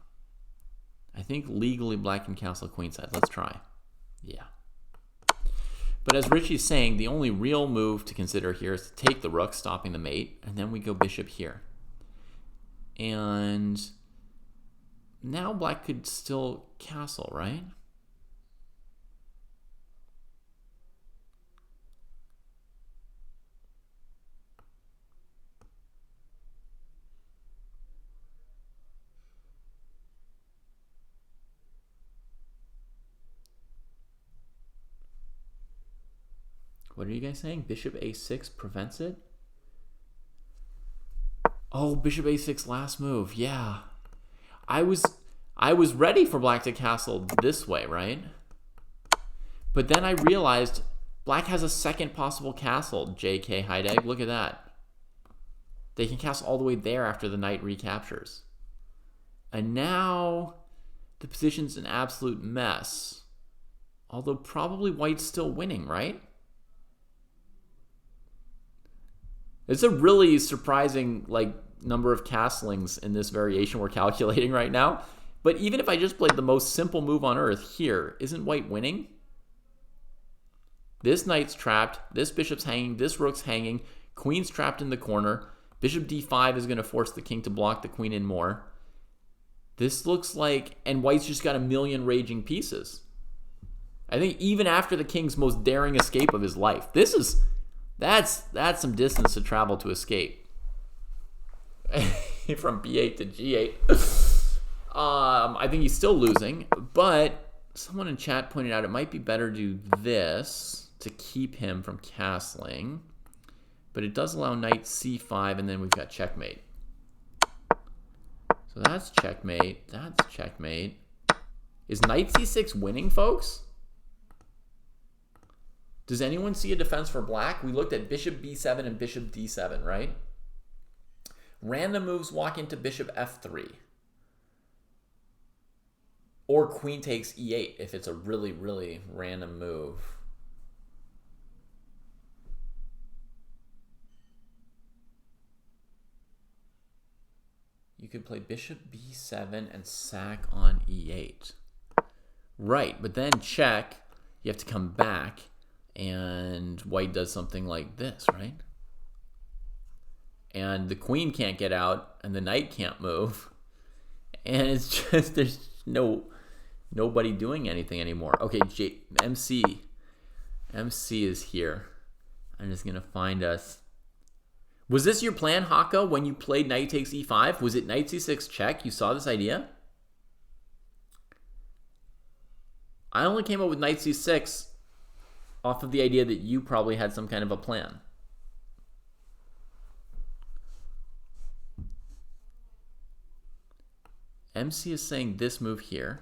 I think legally black can castle queenside. Let's try. Yeah. But as Richie's saying, the only real move to consider here is to take the rook, stopping the mate, and then we go bishop here. And now black could still castle, right? What are you guys saying? Bishop a6 prevents it? Oh, bishop a6 last move. Yeah. I was ready for black to castle this way, right? But then I realized black has a second possible castle, JK Heidegg. Look at that. They can castle all the way there after the knight recaptures. And now the position's an absolute mess. Although probably white's still winning, right? It's a really surprising number of castlings in this variation we're calculating right now. But even if I just played the most simple move on earth here, isn't white winning? This knight's trapped, this bishop's hanging, this rook's hanging, queen's trapped in the corner. Bishop d5 is going to force the king to block the queen in more. This looks like, and white's just got a million raging pieces. I think even after the king's most daring escape of his life, that's some distance to travel to escape. From b8 to g8. I think he's still losing, but someone in chat pointed out it might be better to do this to keep him from castling. But it does allow knight c5, and then we've got checkmate. So that's checkmate. That's checkmate. Is knight c6 winning, folks? Does anyone see a defense for black? We looked at bishop b7 and bishop d7, right? Random moves walk into bishop f3. Or queen takes e8 if it's a really, really random move. You could play bishop b7 and sack on e8. Right, but then check. You have to come back. And white does something like this, right? And the queen can't get out, and the knight can't move. And it's just, there's nobody doing anything anymore. Okay, MC is here. I'm just going to find us. Was this your plan, Haka, when you played knight takes e5? Was it knight c6 check? You saw this idea? I only came up with knight c6 off of the idea that you probably had some kind of a plan. MC is saying this move here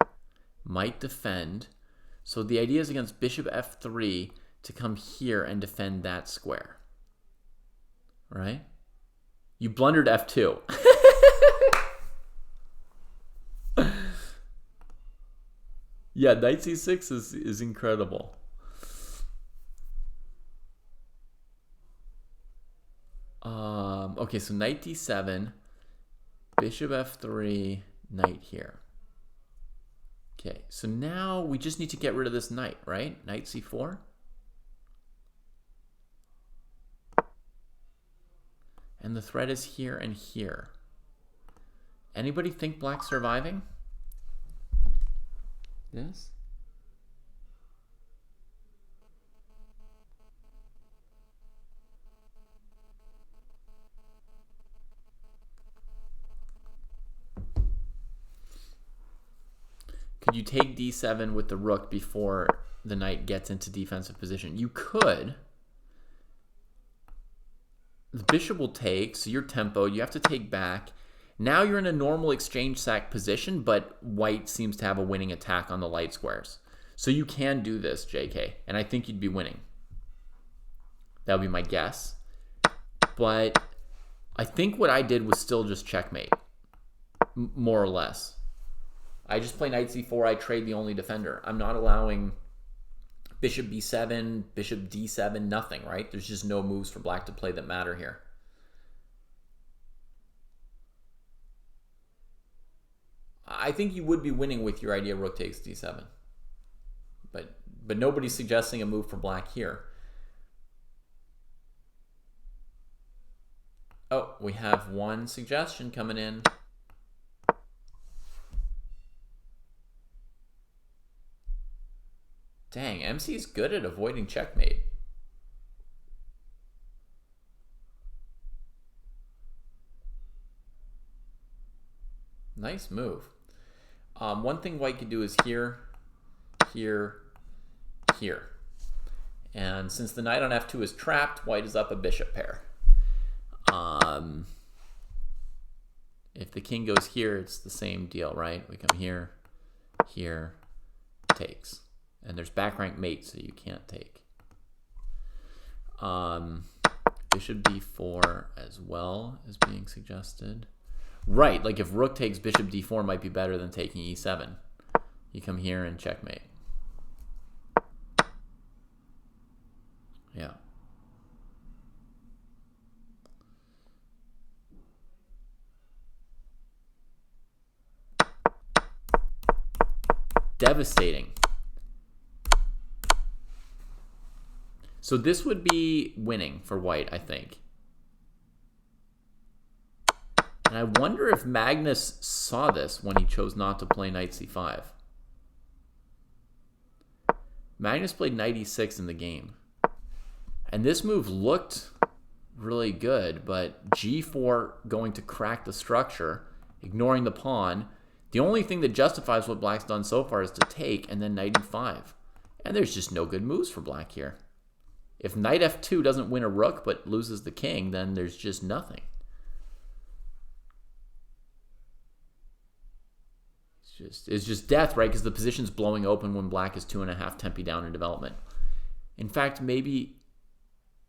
might defend. So the idea is against bishop f3 to come here and defend that square. Right? You blundered f2. Yeah, knight c6 is incredible. Okay, so knight d7, bishop f3, knight here. Okay, so now we just need to get rid of this knight, right? Knight c4. And the threat is here and here. Anybody think black's surviving? Yes? Could you take d7 with the rook before the knight gets into defensive position? You could. The bishop will take, so you're tempoed. You have to take back. Now you're in a normal exchange sack position, but white seems to have a winning attack on the light squares. So you can do this, JK, and I think you'd be winning. That would be my guess. But I think what I did was still just checkmate, more or less. I just play knight c4, I trade the only defender. I'm not allowing bishop b7, bishop d7, nothing, right? There's just no moves for black to play that matter here. I think you would be winning with your idea rook takes d7. But nobody's suggesting a move for black here. Oh, we have one suggestion coming in. Dang, MC's good at avoiding checkmate. Nice move. One thing white could do is here, here, here. And since the knight on f2 is trapped, white is up a bishop pair. If the king goes here, it's the same deal, right? We come here, here, takes. And there's back rank mate, so you can't take. Bishop d4 as well is being suggested. Right, like if rook takes bishop d4 might be better than taking e7. You come here and checkmate. Yeah. Devastating. So this would be winning for white, I think. And I wonder if Magnus saw this when he chose not to play knight c5. Magnus played knight e6 in the game. And this move looked really good, but g4 going to crack the structure, ignoring the pawn. The only thing that justifies what black's done so far is to take, and then knight e5. And there's just no good moves for black here. If knight f2 doesn't win a rook but loses the king, then there's just nothing. It's just death, right? Because the position's blowing open when black is 2.5 tempi down in development. In fact, maybe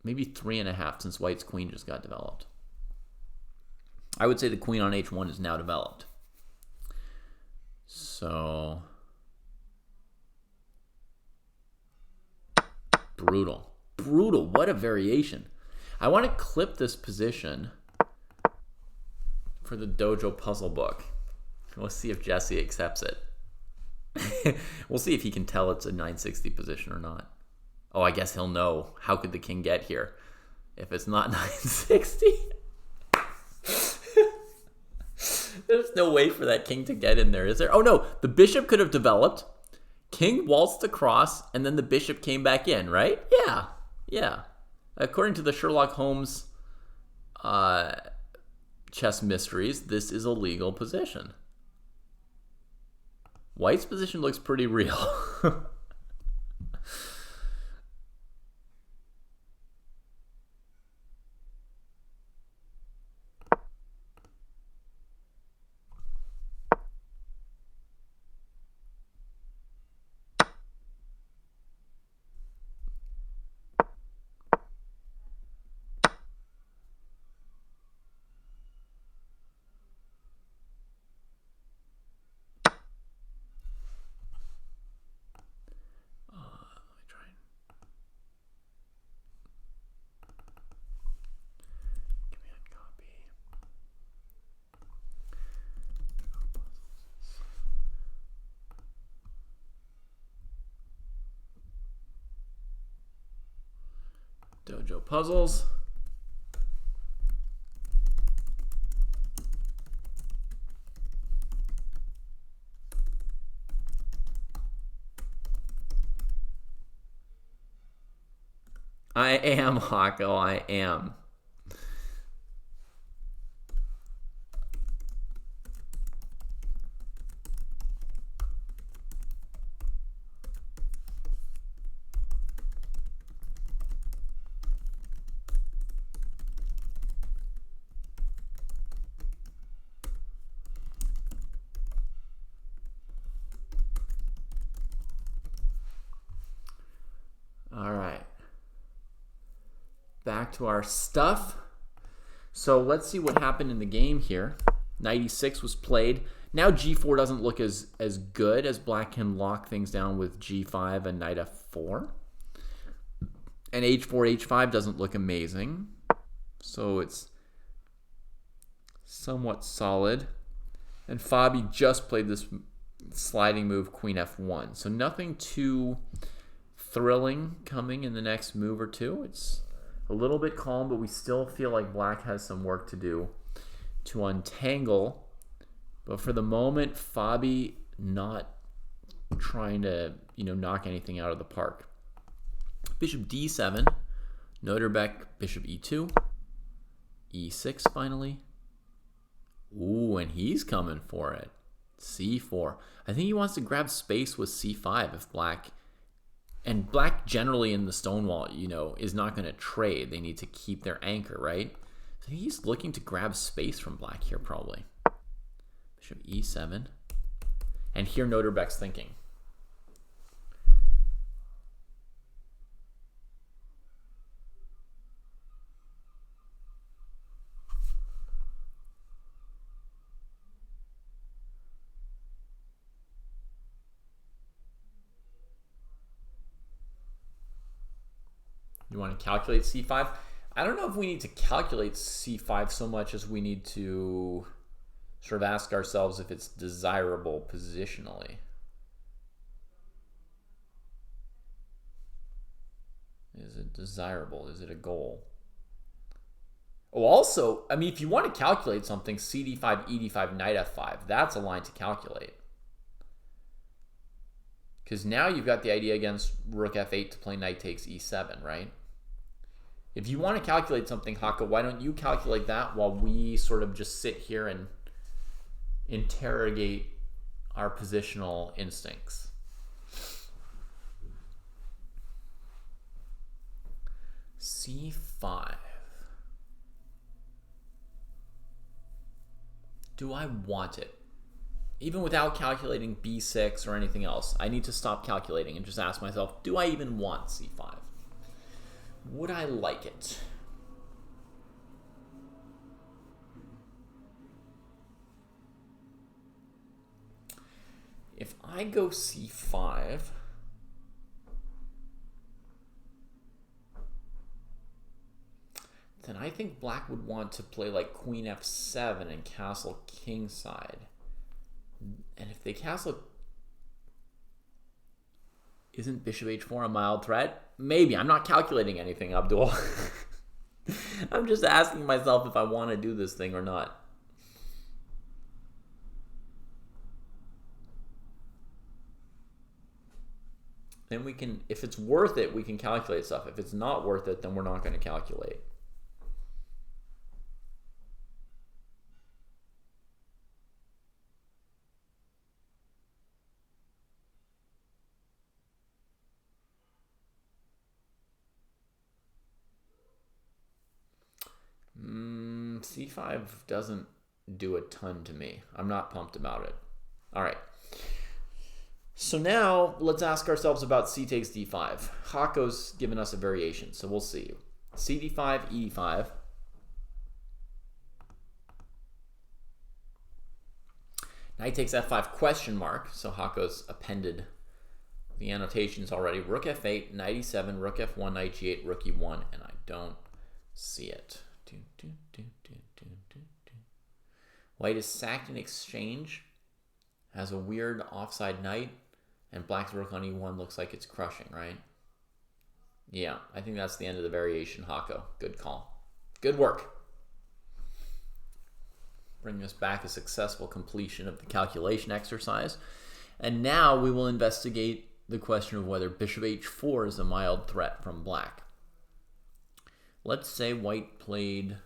3.5 since white's queen just got developed. I would say the queen on h1 is now developed. So brutal. Brutal. What a variation. I want to clip this position for the Dojo puzzle book. We'll see if Jesse accepts it. We'll see if he can tell it's a 960 position or not. Oh, I guess he'll know. How could the king get here if it's not 960? There's no way for that king to get in there, is there? Oh, no. The bishop could have developed. King waltzed across, and then the bishop came back in, right? Yeah. Yeah. According to the Sherlock Holmes chess mysteries, this is a legal position. White's position looks pretty real. Dojo puzzles. I am, Hako, I am. Back to our stuff. So let's see what happened in the game here. Knight e6 was played. Now g4 doesn't look as good, as black can lock things down with g5 and knight f4. And h4, h5 doesn't look amazing. So it's somewhat solid. And Fabi just played this sliding move, queen f1. So nothing too thrilling coming in the next move or two. It's a little bit calm, but we still feel like black has some work to do to untangle. But for the moment, Fabi not trying to, knock anything out of the park. Bishop d7, Noterbeck, bishop e2, e6 finally. Ooh, and he's coming for it. c4. I think he wants to grab space with c5 if black... And black generally in the Stonewall, is not going to trade. They need to keep their anchor, right? So he's looking to grab space from black here probably. Bishop e7. And here Noterbeck's thinking. You want to calculate c5? I don't know if we need to calculate c5 so much as we need to sort of ask ourselves if it's desirable positionally. Is it desirable? Is it a goal? Oh, also, if you want to calculate something, cd5, ed5, knight f5, that's a line to calculate. Because now you've got the idea against rook f8 to play knight takes e7, right? If you want to calculate something, Haka, why don't you calculate that while we sort of just sit here and interrogate our positional instincts? c5. Do I want it? Even without calculating b6 or anything else, I need to stop calculating and just ask myself, do I even want c5? Would I like it? If I go c5, then I think black would want to play like queen f7 and castle kingside. And if they castle, isn't bishop h4 a mild threat? Maybe. I'm not calculating anything, Abdul. I'm just asking myself if I want to do this thing or not. Then we can, if it's worth it, we can calculate stuff. If it's not worth it, then we're not going to calculate. C5 doesn't do a ton to me. I'm not pumped about it. All right. So now let's ask ourselves about c takes d5. Hako's given us a variation, so we'll see. cd5, e5. Knight takes f5 question mark. So Hako's appended the annotations already. Rook f8, knight e7, rook f1, knight g8, rook e1, and I don't see it. White is sacked in exchange, has a weird offside knight, and black's rook on e1 looks like it's crushing, right? Yeah, I think that's the end of the variation, Hako. Good call. Good work. Bringing us back a successful completion of the calculation exercise. And now we will investigate the question of whether bishop h4 is a mild threat from black. Let's say white played...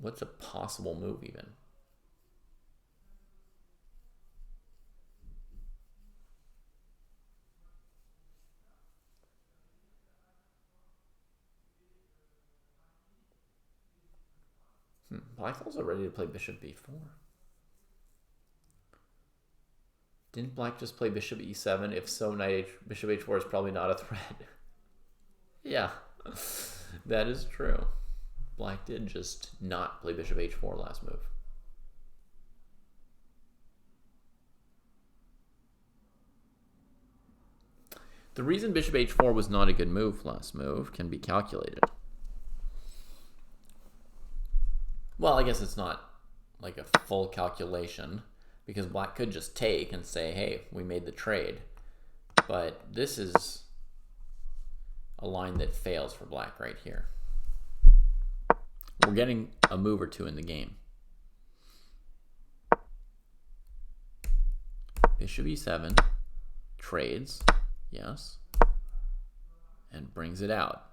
What's a possible move even? Black's also ready to play bishop b4. Didn't black just play bishop e7? If so, bishop h4 is probably not a threat. Yeah, that is true. Black did just not play bishop h4 last move. The reason bishop h4 was not a good move last move can be calculated. Well, I guess it's not like a full calculation because black could just take and say, hey, we made the trade. But this is a line that fails for black right here. We're getting a move or two in the game. Bishop e7, trades, yes, and brings it out.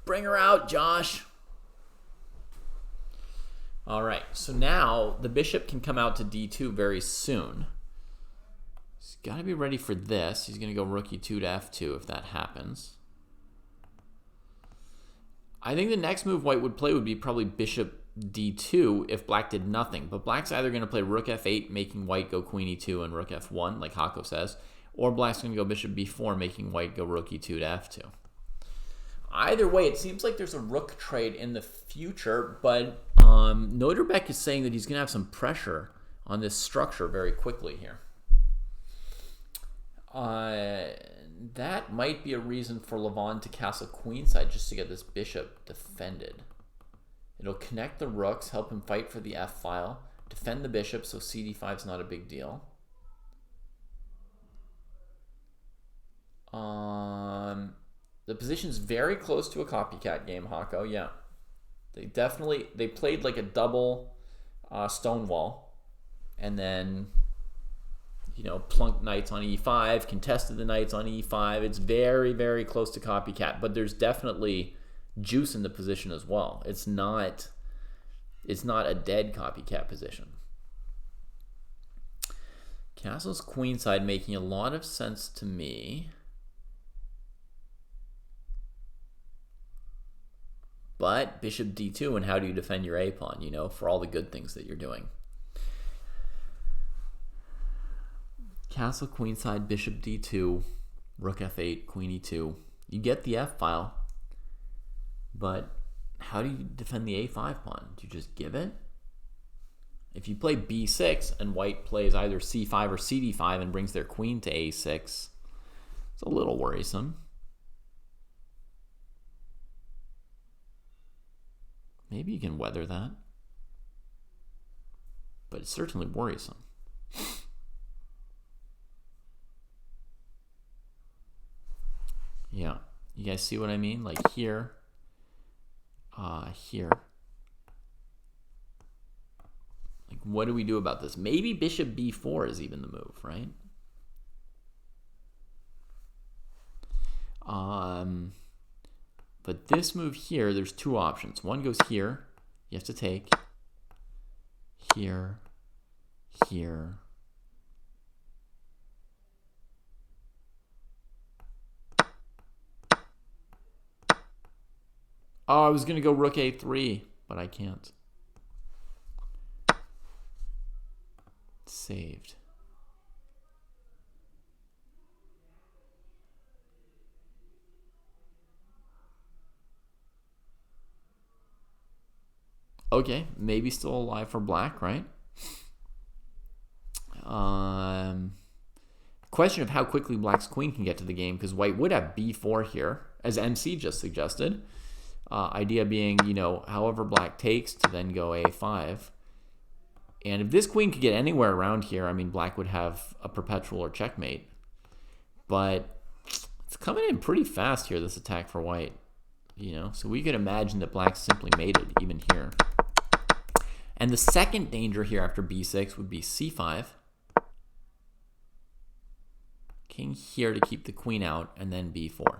Bring her out, Josh. All right, so now the bishop can come out to d2 very soon. He's got to be ready for this. He's going to go rook e2 to f2 if that happens. I think the next move white would play would be probably bishop d2 if black did nothing. But black's either going to play rook f8, making white go queen e2 and rook f1, like Hako says, or black's going to go bishop b4, making white go rook e2 to f2. Either way, it seems like there's a rook trade in the future, but Noterbeck is saying that he's going to have some pressure on this structure very quickly here. That might be a reason for Levon to castle queenside just to get this bishop defended. It'll connect the rooks, help him fight for the f-file, defend the bishop, so cd5 is not a big deal. The position's very close to a copycat game, Hako, yeah. They played like a double stonewall, and then plunked knights on e5, contested the knights on e5. It's very, very close to copycat, but there's definitely juice in the position as well. It's not a dead copycat position. Castle's queenside making a lot of sense to me. But bishop d2, and how do you defend your a-pawn, for all the good things that you're doing? Castle queenside, bishop d2, rook f8, queen e2. You get the f-file, but how do you defend the a5 pawn? Do you just give it? If you play b6 and white plays either c5 or cd5 and brings their queen to a6, it's a little worrisome. Maybe you can weather that, but it's certainly worrisome. Yeah, you guys see what I mean? Like here, here. Like, what do we do about this? Maybe bishop b4 is even the move, right? But this move here, there's two options. One goes here. You have to take. Here. Here. Oh, I was going to go rook a3, but I can't. It's saved. Okay, maybe still alive for black, right? Question of how quickly black's queen can get to the game, because white would have b4 here, as MC just suggested. Idea being, however black takes to then go a5. And if this queen could get anywhere around here, I mean, black would have a perpetual or checkmate. But it's coming in pretty fast here, this attack for white. So we could imagine that black simply mated even here. And the second danger here after b6 would be c5. King here to keep the queen out, and then b4.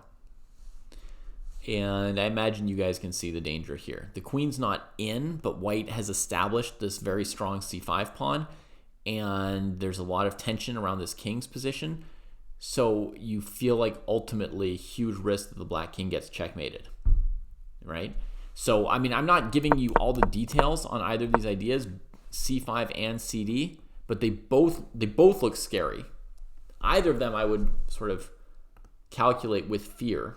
And I imagine you guys can see the danger here. The queen's not in, but white has established this very strong c5 pawn, and there's a lot of tension around this king's position. So you feel like ultimately huge risk that the black king gets checkmated, right? So, I mean, I'm not giving you all the details on either of these ideas, c5 and cd, but they both look scary. Either of them I would sort of calculate with fear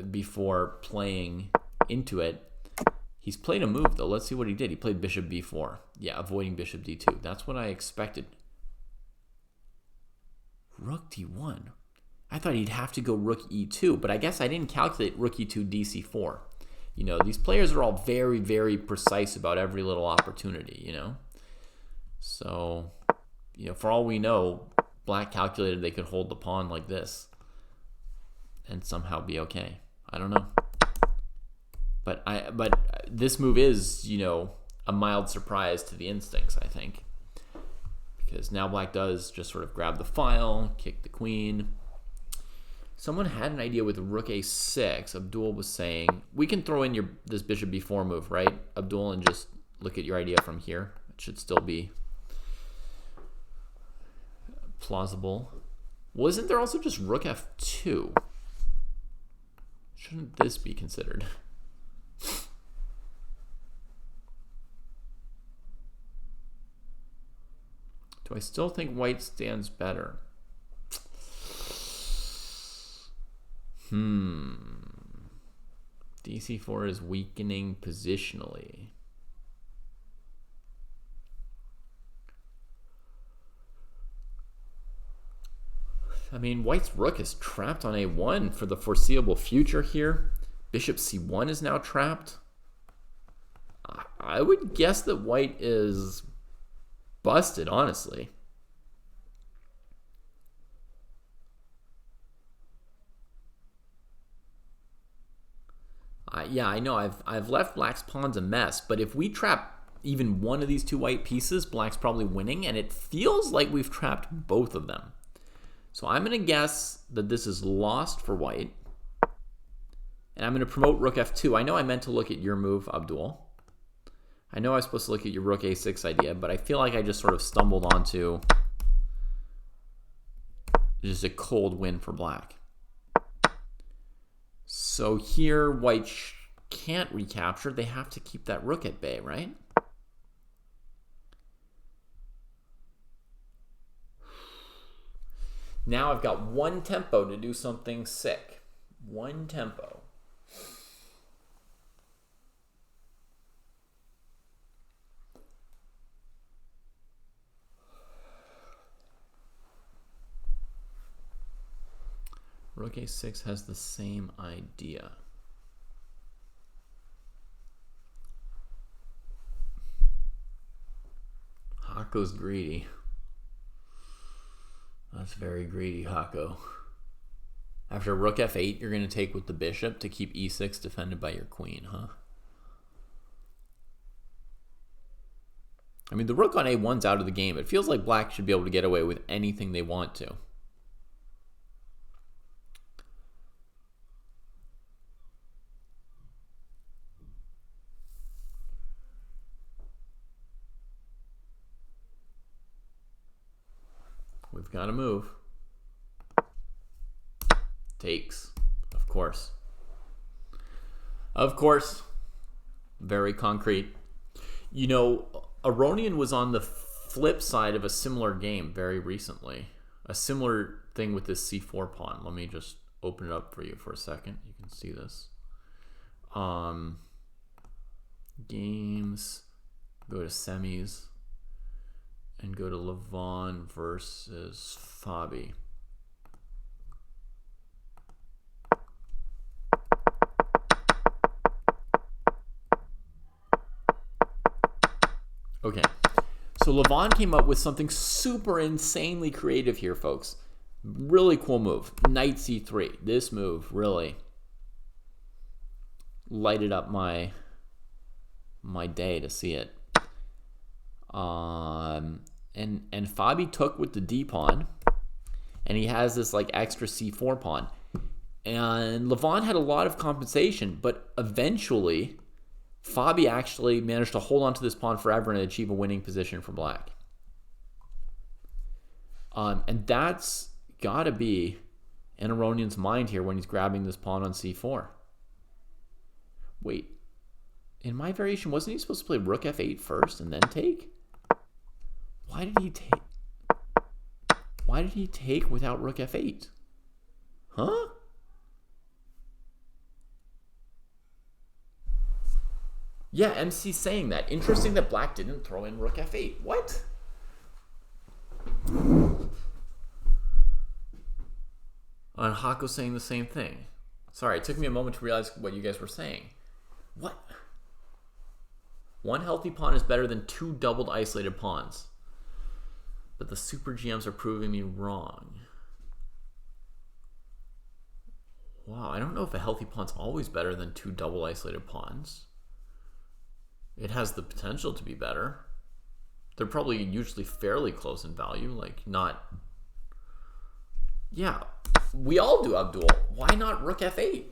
before playing into it. He's played a move, though. Let's see what he did. He played bishop b4. Yeah, avoiding bishop d2. That's what I expected. Rook d1. I thought he'd have to go rook e2, but I guess I didn't calculate rook e2 dc4. You know, these players are all very, very precise about every little opportunity, you know. So, you know, for all we know, black calculated they could hold the pawn like this and somehow be okay. I don't know. But this move is, you know, a mild surprise to the instincts, I think. Because now black does just sort of grab the file, kick the queen. Someone had an idea with rook a6. Abdul was saying, we can throw in this bishop b4 move, right, Abdul, and just look at your idea from here. It should still be plausible. Wasn't there also just rook f2? Shouldn't this be considered? Do I still think white stands better? DC4 is weakening positionally. I mean, white's rook is trapped on a1 for the foreseeable future here. Bishop c1 is now trapped. I would guess that white is busted, honestly. Yeah, I know I've left black's pawns a mess, but if we trap even one of these two white pieces, black's probably winning, and it feels like we've trapped both of them. So I'm going to guess that this is lost for white, and I'm going to promote rook f2. I know I meant to look at your move, Abdul. I know I was supposed to look at your rook a6 idea, but I feel like I just sort of stumbled onto just a cold win for black. So here, white can't recapture. They have to keep that rook at bay, right? Now I've got one tempo to do something sick. One tempo. Rook a6 has the same idea. Hako's greedy. That's very greedy, Hako. After rook f8, you're going to take with the bishop to keep e6 defended by your queen, huh? I mean, the rook on a1's out of the game. It feels like black should be able to get away with anything they want to. We've got to move. Takes, of course. Of course. Very concrete. You know, Aronian was on the flip side of a similar game very recently. A similar thing with this c4 pawn. Let me just open it up for you for a second. You can see this. Games. Go to semis. And go to Levon versus Fabi. Okay, so Levon came up with something super insanely creative here, folks. Really cool move. Knight c3. This move really lighted up my day to see it. And Fabi took with the d pawn, and he has this like extra c4 pawn. And Levon had a lot of compensation, but eventually Fabi actually managed to hold on to this pawn forever and achieve a winning position for black. And that's got to be in Aronian's mind here when he's grabbing this pawn on c4. Wait, in my variation, wasn't he supposed to play rook f8 first and then take? Why did he take? Why did he take without rook f8? Huh? Yeah, MC's saying that. Interesting that black didn't throw in rook f8. What? And Hako saying the same thing. Sorry, it took me a moment to realize what you guys were saying. What? One healthy pawn is better than 2 doubled isolated pawns. But the super GMs are proving me wrong. Wow, I don't know if a healthy pawn's always better than 2 double isolated pawns. It has the potential to be better. They're probably usually fairly close in value, like not... Yeah, we all do Abdul. Why not rook f8?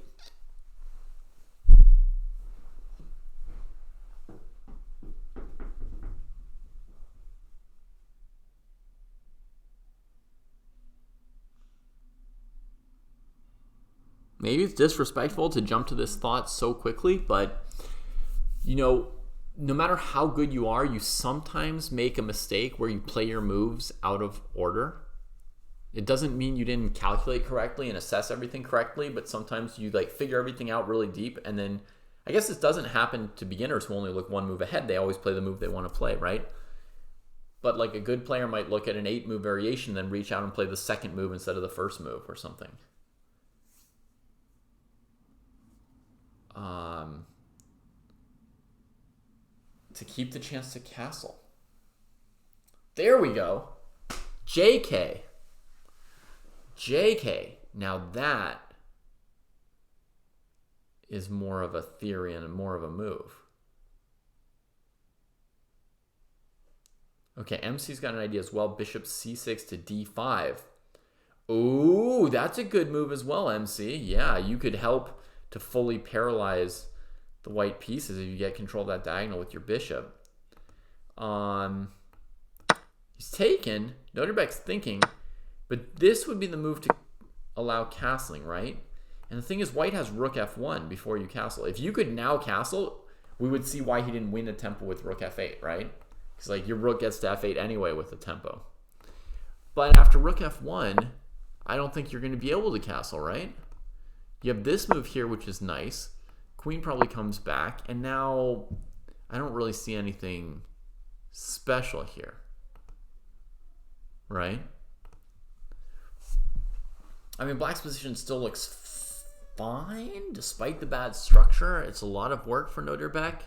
Maybe it's disrespectful to jump to this thought so quickly, but, you know, no matter how good you are, you sometimes make a mistake where you play your moves out of order. It doesn't mean you didn't calculate correctly and assess everything correctly, but sometimes you like figure everything out really deep, and then I guess this doesn't happen to beginners who only look one move ahead. They always play the move they want to play, right? But like a good player might look at an 8-move variation, then reach out and play the second move instead of the first move or something. To keep the chance to castle. There we go. JK. Now that is more of a theory and more of a move. Okay, MC's got an idea as well. Bishop c6 to d5. Ooh, that's a good move as well, MC. Yeah, you could help to fully paralyze the white pieces if you get control of that diagonal with your bishop. He's taken. Noterbeck's thinking, but this would be the move to allow castling, right? And the thing is, white has rook f1 before you castle. If you could now castle, we would see why he didn't win a tempo with rook f8, right? Because like your rook gets to f8 anyway with the tempo. But after rook f1, I don't think you're going to be able to castle, right? You have this move here, which is nice. Queen probably comes back, and now I don't really see anything special here, right? I mean, black's position still looks fine despite the bad structure. It's a lot of work for Noterbeck.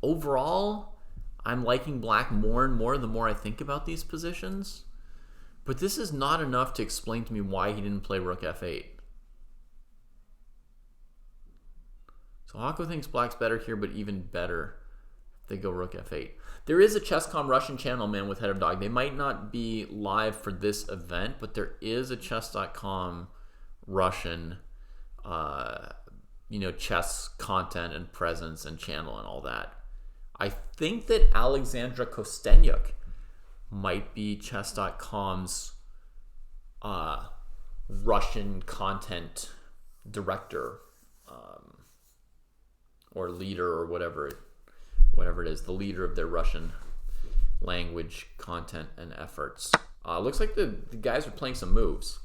Overall, I'm liking black more and more the more I think about these positions. But this is not enough to explain to me why he didn't play rook f8. So Hako thinks black's better here, but even better if they go rook f8. There is a ChessCom Russian channel, man, with Head of Dog. They might not be live for this event, but there is a chess.com Russian, chess content and presence and channel and all that. I think that Alexandra Kostenyuk might be chess.com's Russian content director or leader or whatever it is, the leader of their Russian language content and efforts. Looks like the guys are playing some moves.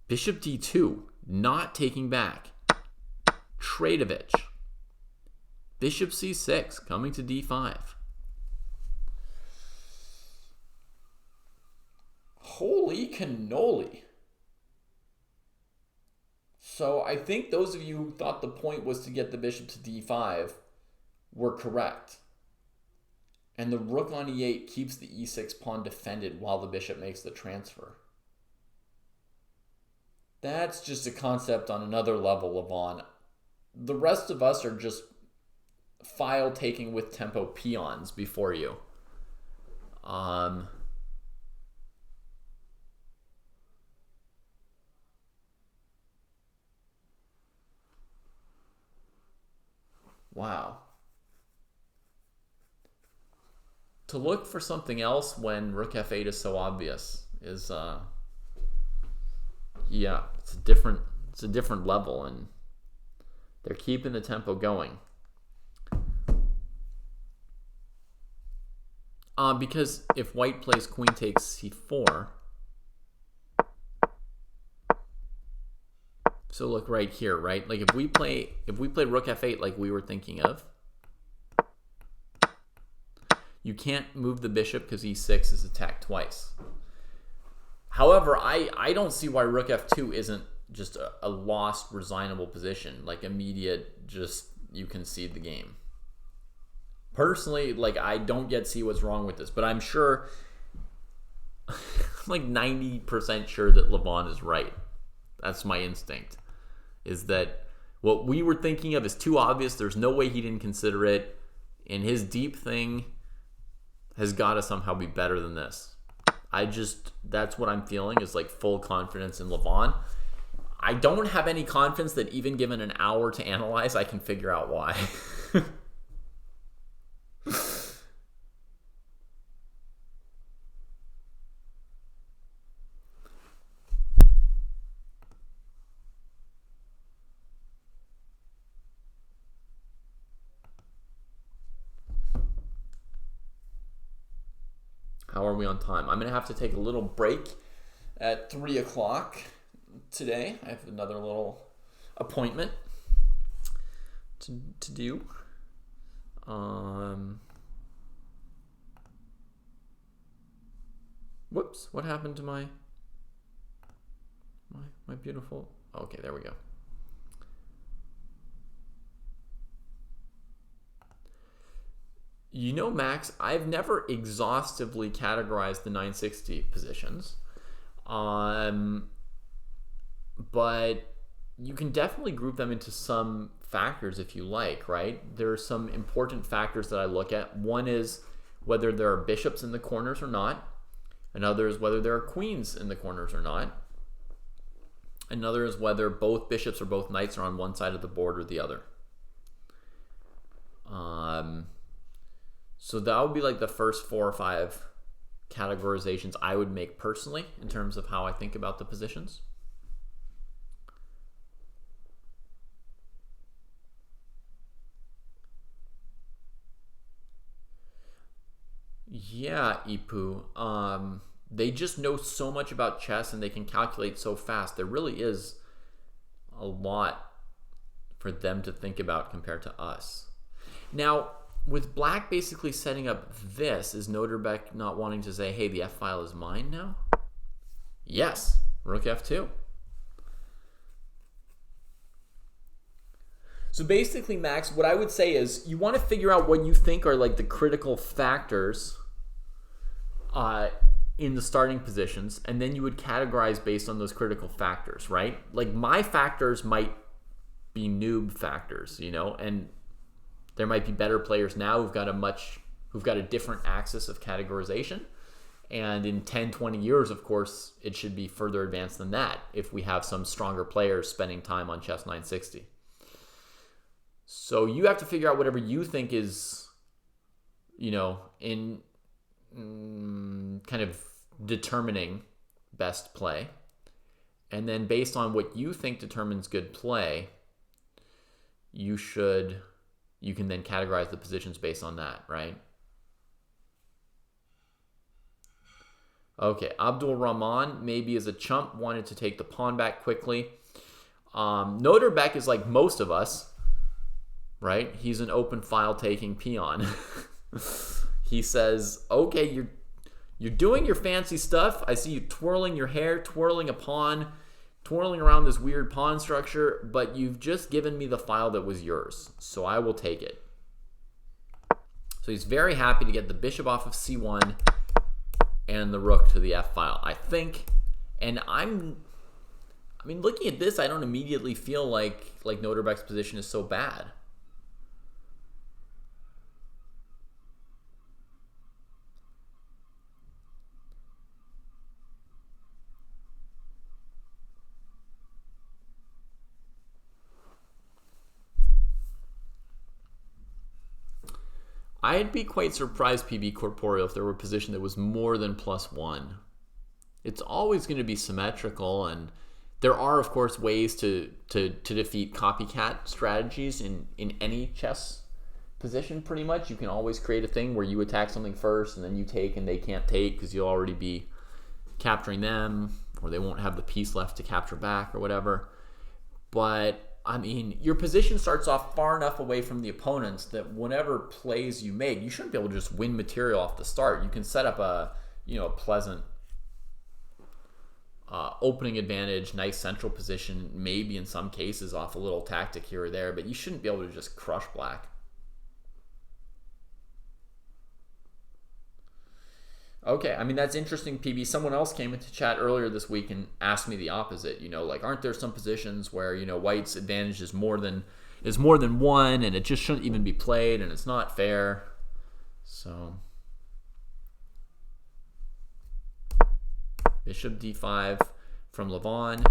Bishop d2, not taking back. Tradovich. Bishop c6, coming to d5. Holy cannoli. So I think those of you who thought the point was to get the bishop to d5 were correct. And the rook on e8 keeps the e6 pawn defended while the bishop makes the transfer. That's just a concept on another level, Levon. The rest of us are just file taking with tempo peons before you. Wow. To look for something else when rook f8 is so obvious is yeah, it's a different level, and they're keeping the tempo going. Because if white plays queen takes c4, so look right here, right? Like if we play rook f8 like we were thinking of, you can't move the bishop because e6 is attacked twice. However, I don't see why rook f2 isn't just a lost, resignable position, like immediate, just you concede the game. Personally, like, I don't yet see what's wrong with this, but I'm sure, I'm like 90% sure that Levon is right. That's my instinct, is that what we were thinking of is too obvious. There's no way he didn't consider it, and his deep thing has got to somehow be better than this. That's what I'm feeling, is like full confidence in Levon. I don't have any confidence that even given an hour to analyze, I can figure out why. How are we on time? I'm going to have to take a little break at 3 o'clock today. I have another little appointment to do. Whoops, what happened to my beautiful... Okay, there we go. You know, Max, I've never exhaustively categorized the 960 positions, but you can definitely group them into some factors if you like, right? There are some important factors that I look at. One is whether there are bishops in the corners or not. Another is whether there are queens in the corners or not. Another is whether both bishops or both knights are on one side of the board or the other. So that would be like the first 4 or 5 categorizations I would make personally in terms of how I think about the positions. Yeah, Ipu. They just know so much about chess and they can calculate so fast. There really is a lot for them to think about compared to us. Now, with black basically setting up this, is Noterbeck not wanting to say, hey, the F file is mine now? Yes, rook F2. So basically, Max, what I would say is you want to figure out what you think are like the critical factors in the starting positions, and then you would categorize based on those critical factors, right? Like my factors might be noob factors, you know, and there might be better players now who've got a different axis of categorization. And in 10, 20 years, of course, it should be further advanced than that if we have some stronger players spending time on Chess 960. So you have to figure out whatever you think is, you know, in kind of determining best play. And then based on what you think determines good play, you can then categorize the positions based on that, right? Okay, Abdul Rahman, maybe as a chump, wanted to take the pawn back quickly. Noterbeck is like most of us, right? He's an open file taking peon. He says, okay, you're doing your fancy stuff. I see you twirling your hair, twirling a pawn, twirling around this weird pawn structure, but you've just given me the file that was yours, so I will take it. So he's very happy to get the bishop off of c1 and the rook to the f file, I think. And I mean, looking at this, I don't immediately feel like Noterbeck's position is so bad. I'd be quite surprised, PB Corporeal, if there were a position that was more than +1. It's always going to be symmetrical, and there are, of course, ways to defeat copycat strategies in any chess position, pretty much. You can always create a thing where you attack something first, and then you take, and they can't take because you'll already be capturing them, or they won't have the piece left to capture back, or whatever. But I mean, your position starts off far enough away from the opponents that whatever plays you make, you shouldn't be able to just win material off the start. You can set up a pleasant opening advantage, nice central position, maybe in some cases off a little tactic here or there, but you shouldn't be able to just crush black. Okay, I mean, that's interesting, PB. Someone else came into chat earlier this week and asked me the opposite. Like, aren't there some positions where, white's advantage is more than one, and it just shouldn't even be played, and it's not fair? So, bishop d5 from Levon,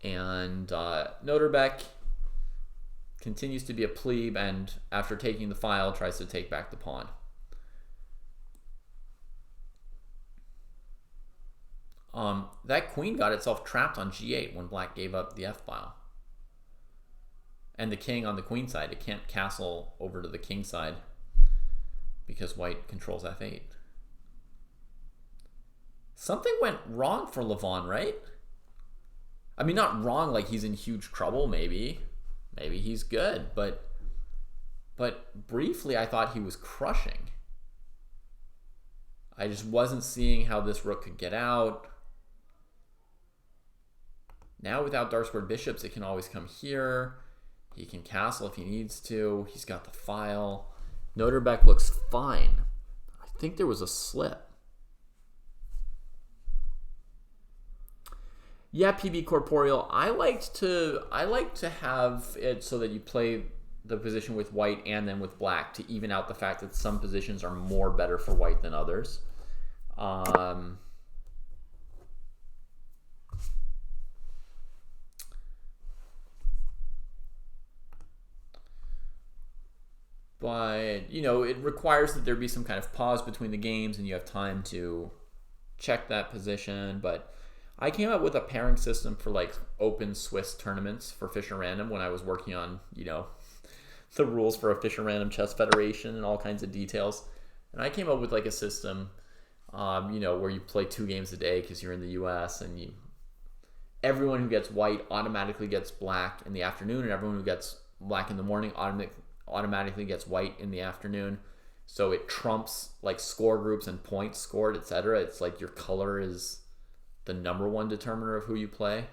and Noterbeck continues to be a plebe, and after taking the file, tries to take back the pawn. That queen got itself trapped on g8 when black gave up the f-file. And the king on the queen side, it can't castle over to the king side because white controls f8. Something went wrong for Levon, right? I mean, not wrong like he's in huge trouble, maybe. Maybe he's good, but briefly I thought he was crushing. I just wasn't seeing how this rook could get out. Now without dark squared bishops, it can always come here. He can castle if he needs to. He's got the file. Noterbeck looks fine. I think there was a slip. Yeah, PB Corporeal. I like to have it so that you play the position with white and then with black to even out the fact that some positions are more better for white than others. But, it requires that there be some kind of pause between the games and you have time to check that position. But I came up with a pairing system for like open Swiss tournaments for Fischer Random when I was working on, the rules for a Fischer Random Chess Federation and all kinds of details. And I came up with like a system, where you play 2 games a day because you're in the US, and everyone who gets white automatically gets black in the afternoon, and everyone who gets black in the morning automatically gets white in the afternoon. So it trumps like score groups and points scored, etc. It's like your color is the number one determiner of who you play.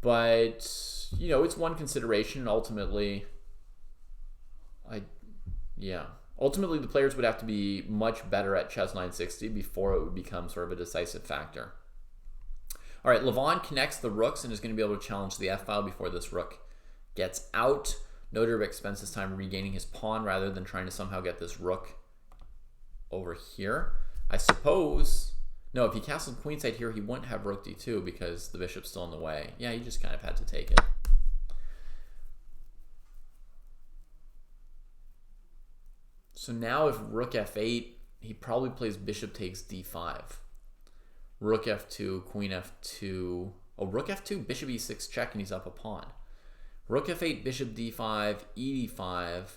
But it's one consideration, and ultimately the players would have to be much better at Chess 960 before it would become sort of a decisive factor. All right, Levon connects the rooks and is going to be able to challenge the f-file before this rook gets out. Noterbeck spends his time regaining his pawn rather than trying to somehow get this rook over here. I suppose, no, if he castled queenside here, he wouldn't have rook d2 because the bishop's still in the way. Yeah, he just kind of had to take it. So now if rook f8, he probably plays bishop takes d5. Rook f2, queen f2. Oh, rook f2, bishop e6 check, and he's up a pawn. Rook f8, bishop d5, e d5.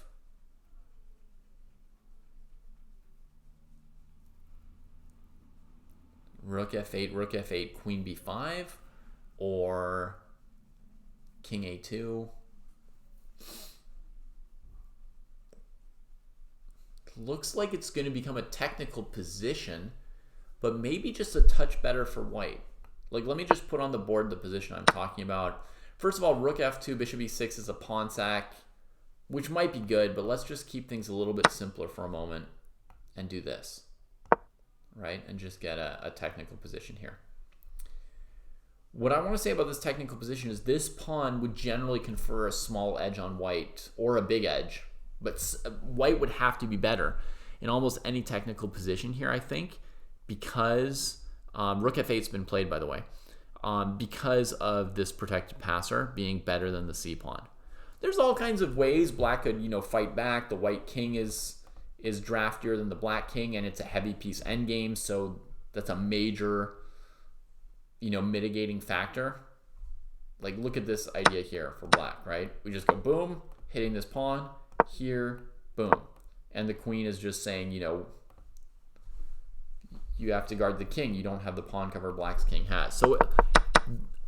Rook f8, queen b5, or king a2. Looks like it's going to become a technical position, but maybe just a touch better for white. Like, let me just put on the board the position I'm talking about. First of all, rook f2, bishop e6 is a pawn sack, which might be good, but let's just keep things a little bit simpler for a moment and do this, right? And just get a technical position here. What I want to say about this technical position is this pawn would generally confer a small edge on white, or a big edge, but white would have to be better in almost any technical position here, I think, because rook f8's been played, by the way, because of this protected passer being better than the c-pawn. There's all kinds of ways black could, fight back. The white king is draftier than the black king, and it's a heavy piece endgame, so that's a major, mitigating factor. Like, look at this idea here for black, right? We just go boom, hitting this pawn, here, boom. And the queen is just saying, you have to guard the king. You don't have the pawn cover black's king has. So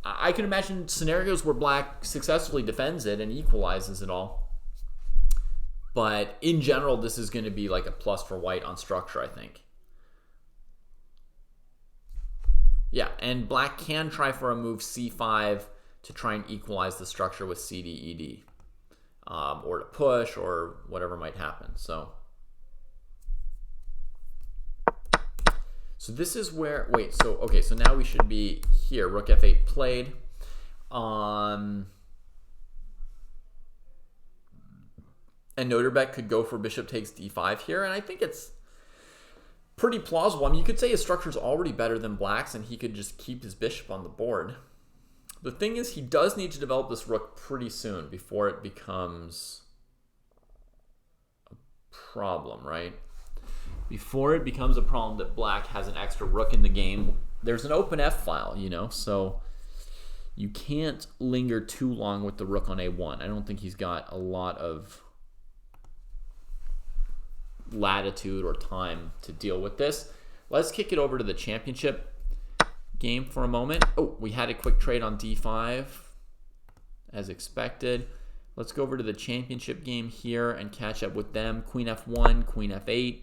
I can imagine scenarios where black successfully defends it and equalizes it all. But in general, this is going to be like a plus for white on structure, I think. Yeah, and black can try for a move c5 to try and equalize the structure with cd, ed, or to push, or whatever might happen. So this is where, wait, so, okay, so now we should be here. Rook f8 played. And Noterbeck could go for bishop takes d5 here, and I think it's pretty plausible. I mean, you could say his structure is already better than black's, and he could just keep his bishop on the board. The thing is, he does need to develop this rook pretty soon before it becomes a problem, right? Before it becomes a problem that black has an extra rook in the game. There's an open F file, you know, so you can't linger too long with the rook on a1. I don't think he's got a lot of latitude or time to deal with this. Let's kick it over to the championship game for a moment. Oh, we had a quick trade on d5 as expected. Let's go over to the championship game here and catch up with them. Queen f1, queen f8,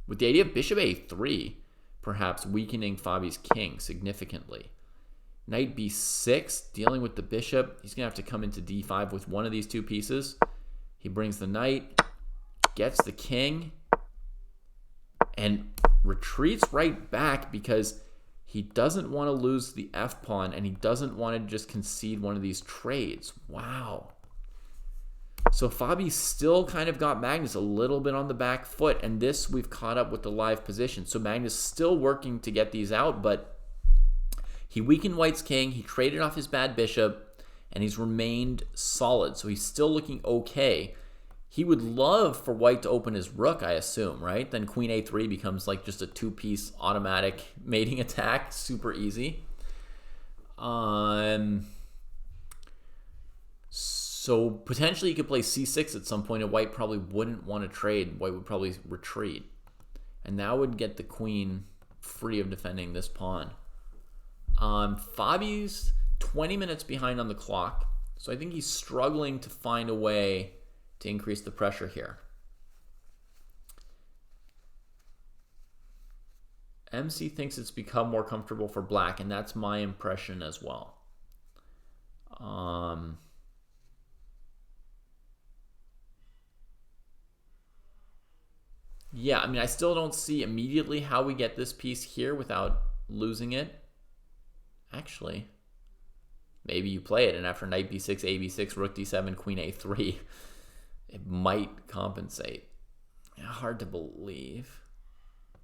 with the idea of bishop a3 perhaps weakening Fabi's king significantly. Knight b6, dealing with the bishop. He's gonna have to come into d5 with one of these two pieces. He brings the knight, gets the king, and retreats right back because he doesn't want to lose the f-pawn, and he doesn't want to just concede one of these trades. Wow. So Fabi's still kind of got Magnus a little bit on the back foot, and this we've caught up with the live position. So Magnus still working to get these out, but he weakened White's king, he traded off his bad bishop, and he's remained solid. So he's still looking okay. He would love for White to open his rook, I assume, right? Then queen a3 becomes like just a two-piece automatic mating attack, super easy. So potentially he could play c6 at some point, and White probably wouldn't want to trade. White would probably retreat. And that would get the queen free of defending this pawn. Fabi's 20 minutes behind on the clock, so I think he's struggling to find a way to increase the pressure here. MC thinks it's become more comfortable for black, and that's my impression as well. Yeah, I mean, I still don't see immediately how we get this piece here without losing it. Actually, maybe you play it, and after knight b6, a b6, rook d7, queen a3, it might compensate. Hard to believe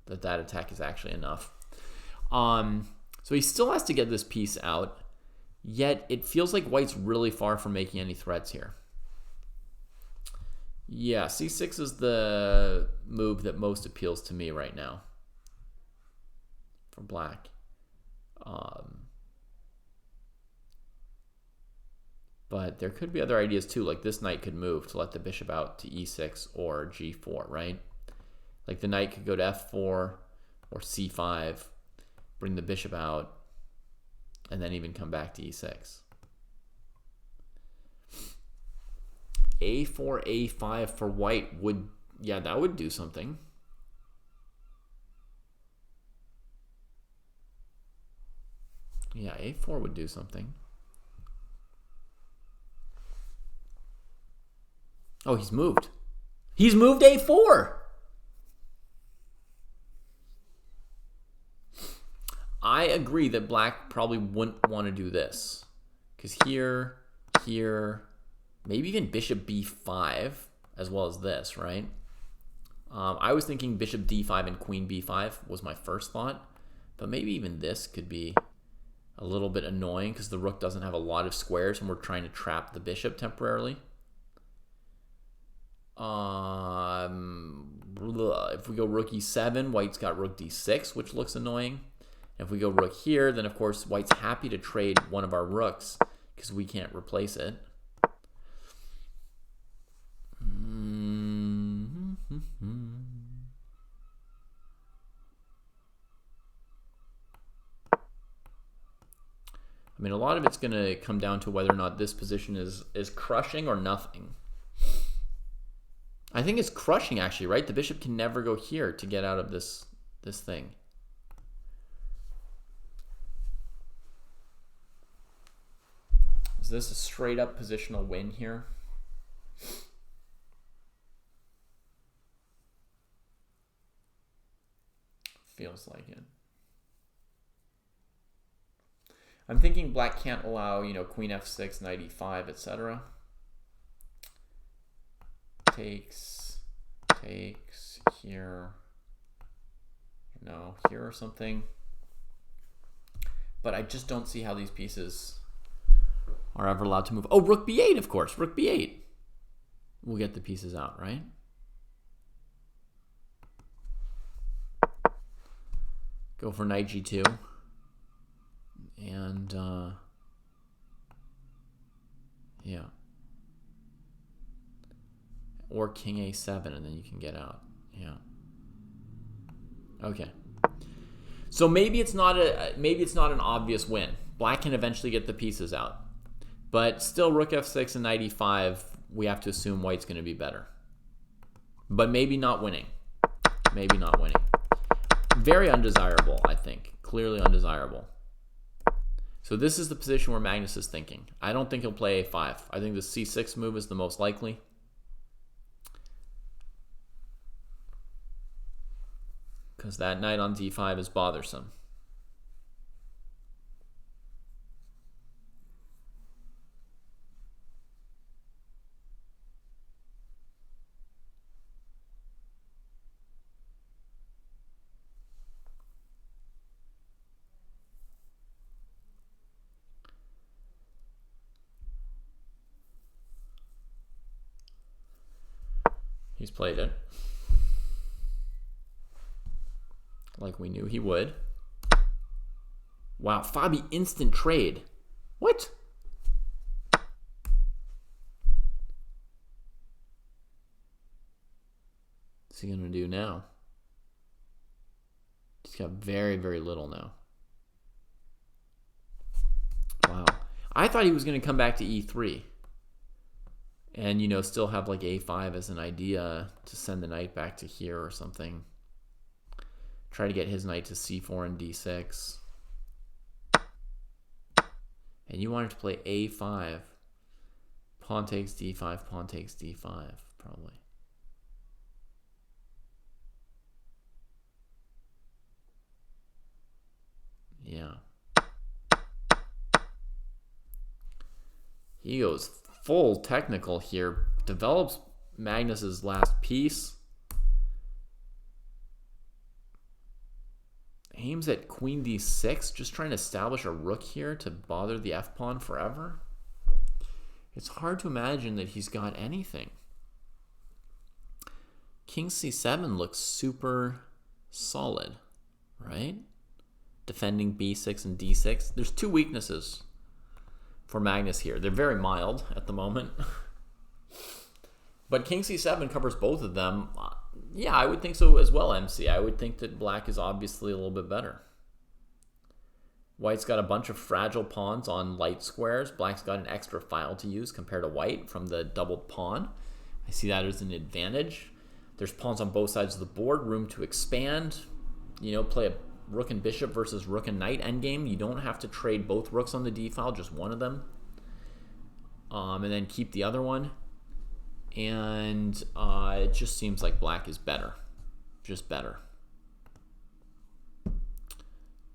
that that attack is actually enough. So he still has to get this piece out, yet it feels like White's really far from making any threats here. Yeah, c6 is the move that most appeals to me right now for black. But there could be other ideas too, like this knight could move to let the bishop out to e6 or g4, right? Like the knight could go to f4 or c5, bring the bishop out, and then even come back to e6. a4, a5 for White would, yeah, that would do something. Yeah, a4 would do something. Oh, he's moved. He's moved a4. I agree that black probably wouldn't want to do this. Because here, maybe even bishop b5 as well as this, right? I was thinking bishop d5 and queen b5 was my first thought. But maybe even this could be a little bit annoying because the rook doesn't have a lot of squares and we're trying to trap the bishop temporarily. If we go rook e7, White's got rook d6, which looks annoying. If we go rook here, then of course White's happy to trade one of our rooks because we can't replace it. I mean, a lot of it's going to come down to whether or not this position is crushing or nothing. I think it's crushing, actually, right? The bishop can never go here to get out of this thing. Is this a straight up positional win here? Feels like it. I'm thinking black can't allow, you know, queen f6, knight e5, etc. Takes here, you know, here or something. But I just don't see how these pieces are ever allowed to move. Oh, rook b8, of course. Rook b8. We'll get the pieces out, right? Go for knight g2. And, yeah. Or king a7, and then you can get out. Yeah. Okay. So maybe it's not an obvious win. Black can eventually get the pieces out. But still, rook f6 and knight e5, we have to assume white's going to be better. But maybe not winning. Maybe not winning. Very undesirable, I think. Clearly undesirable. So this is the position where Magnus is thinking. I don't think he'll play a5. I think the c6 move is the most likely. Because that knight on d5 is bothersome. He's played it. Like we knew he would. Wow, Fabi instant trade. What? What's he gonna do now? He's got very, very little now. Wow. I thought he was gonna come back to e3. And, you know, still have like a5 as an idea to send the knight back to here or something. Try to get his knight to c4 and d6. And you wanted to play a5. Pawn takes d5, pawn takes d5, probably. Yeah. He goes full technical here. Develops Magnus's last piece. Aims at queen d6, just trying to establish a rook here to bother the f-pawn forever. It's hard to imagine that he's got anything. King c7 looks super solid, right? Defending b6 and d6. There's two weaknesses for Magnus here. They're very mild at the moment. But king c7 covers both of them. Yeah, I would think so as well, MC. I would think that black is obviously a little bit better. White's got a bunch of fragile pawns on light squares. Black's got an extra file to use compared to white from the doubled pawn. I see that as an advantage. There's pawns on both sides of the board, room to expand. You know, play a rook and bishop versus rook and knight endgame. You don't have to trade both rooks on the d file, just one of them. And then keep the other one. And it just seems like black is better. Just better.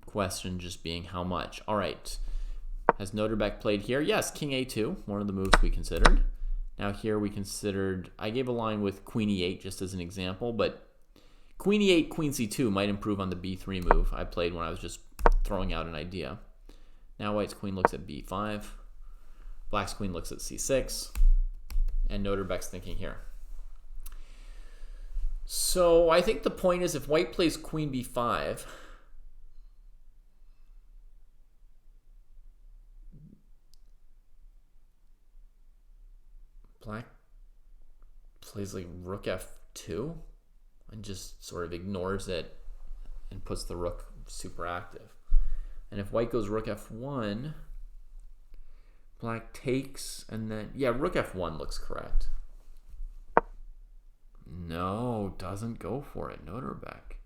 Question just being how much. All right. Has Noterbeck played here? Yes, king a2, one of the moves we considered. Now here we considered, I gave a line with queen e8 just as an example, but queen e8, queen c2 might improve on the b3 move I played when I was just throwing out an idea. Now white's queen looks at b5. Black's queen looks at c6. And Noterbeck's thinking here. So I think the point is if white plays queen b5, black plays like rook f2 and just sort of ignores it and puts the rook super active. And if white goes rook f1, black takes, and then, yeah, rook f1 looks correct. No, doesn't go for it. Noterbeck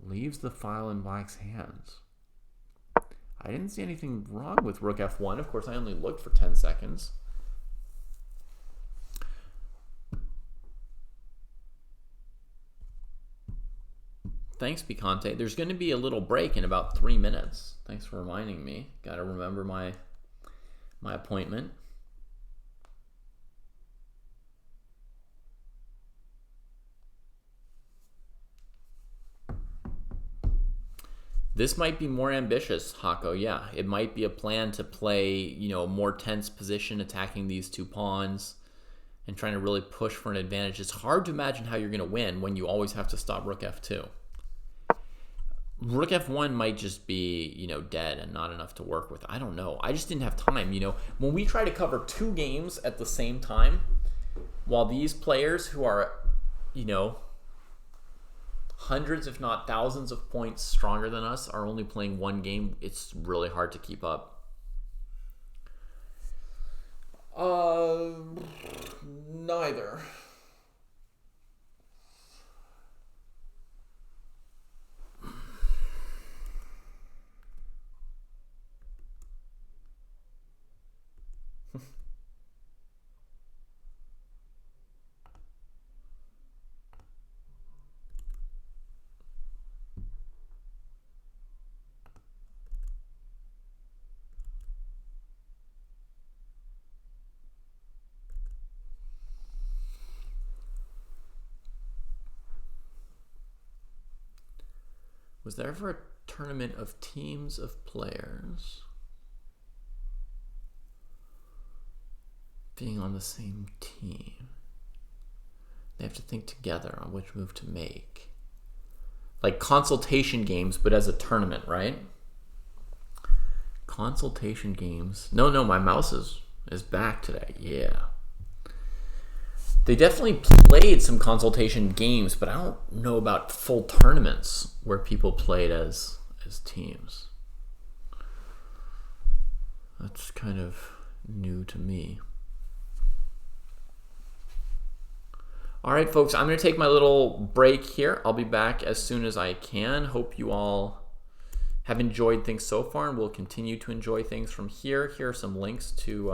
leaves the file in black's hands. I didn't see anything wrong with rook f1. Of course, I only looked for 10 seconds. Thanks, Picante. There's going to be a little break in about 3 minutes. Thanks for reminding me. Got to remember my appointment. This might be more ambitious, Hako. Yeah, it might be a plan to play, you know, a more tense position, attacking these two pawns and trying to really push for an advantage. It's hard to imagine how you're going to win when you always have to stop rook f2. Rook f1 might just be, you know, dead and not enough to work with. I don't know. I just didn't have time, you know. When we try to cover 2 games at the same time, while these players who are, you know, hundreds if not thousands of points stronger than us are only playing 1 game, it's really hard to keep up. Neither. Was there ever a tournament of teams of players being on the same team? They have to think together on which move to make. Like consultation games, but as a tournament, right? Consultation games. No, my mouse is back today. Yeah. They definitely played some consultation games, but I don't know about full tournaments where people played as teams. That's kind of new to me. All right, folks, I'm going to take my little break here. I'll be back as soon as I can. Hope you all have enjoyed things so far, and will continue to enjoy things from here. Here are some links to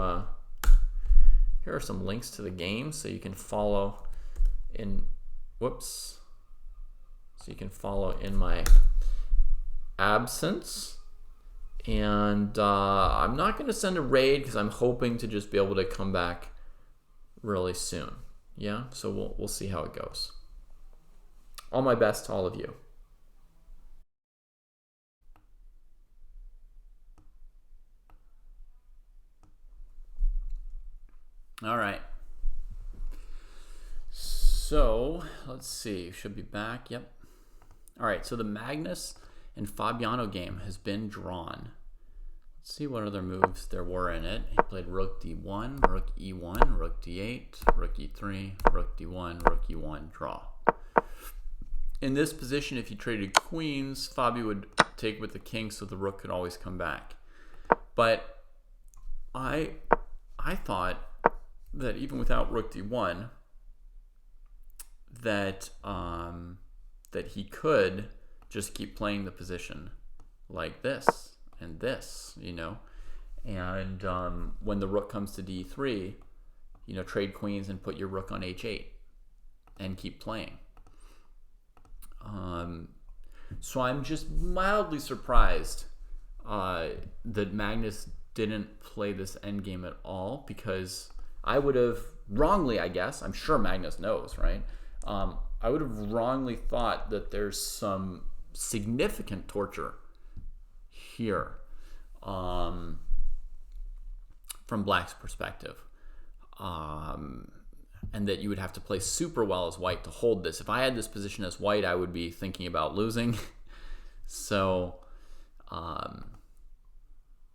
the game, so you can follow in. Whoops. So you can follow in my absence. And I'm not going to send a raid because I'm hoping to just be able to come back really soon. Yeah, so we'll see how it goes. All my best to all of you. All right. So let's see. Should be back. Yep. All right. So the Magnus and Fabiano game has been drawn. Let's see what other moves there were in it. He played rook d1, rook e1, rook d8, rook e3, rook d1, rook e1, draw. In this position, if you traded queens, Fabio would take with the king, so the rook could always come back. But I thought that even without rook d1, that he could just keep playing the position like this and this, you know, and when the rook comes to d3, you know, trade queens and put your rook on h8 and keep playing. So I'm just mildly surprised that Magnus didn't play this endgame at all, because I would have wrongly, I guess, I'm sure Magnus knows, right? I would have wrongly thought that there's some significant torture here from Black's perspective, and that you would have to play super well as White to hold this. If I had this position as White, I would be thinking about losing. So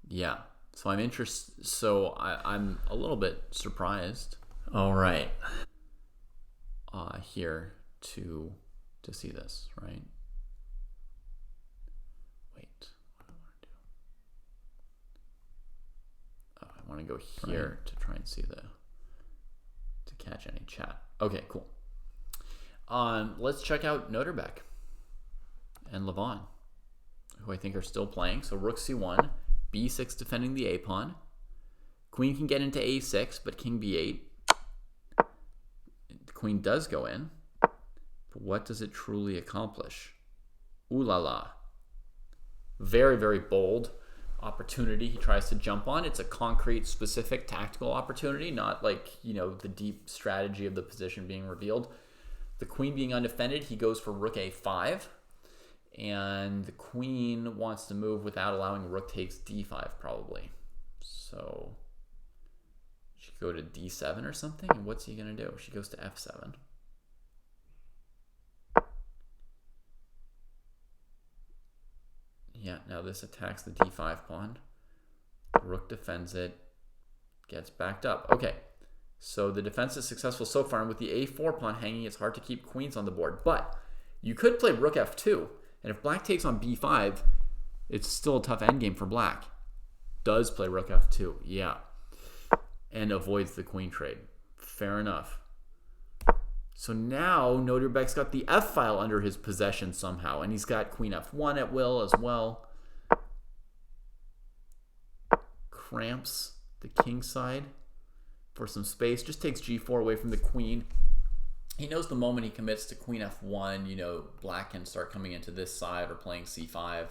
yeah, so I'm interested. So I'm a little bit surprised. All right, here to see this, right? Wait, what do I want to do? Oh, I want to go here to try and see to catch any chat. Okay, cool. Let's check out Noterbeck and Levon, who I think are still playing. So rook c1, b6 defending the a-pawn. Queen can get into a6, but king b8. The queen does go in. But what does it truly accomplish? Ooh la la. Very, very bold opportunity he tries to jump on. It's a concrete, specific tactical opportunity, not like, you know, the deep strategy of the position being revealed. The queen being undefended, he goes for rook a5. And the queen wants to move without allowing rook takes d5 probably. So she could go to d7 or something. And what's he going to do? She goes to f7. Yeah, now this attacks the d5 pawn. Rook defends it, gets backed up. Okay, so the defense is successful so far, and with the a4 pawn hanging, it's hard to keep queens on the board. But you could play rook f2, and if black takes on b5, it's still a tough endgame for black. Does play rook f2, yeah, and avoids the queen trade. Fair enough. So now Noterbeck's got the f file under his possession somehow, and he's got queen f1 at will as well. Cramps the king side for some space. Just takes g4 away from the queen. He knows the moment he commits to queen f1, you know, black can start coming into this side or playing c5.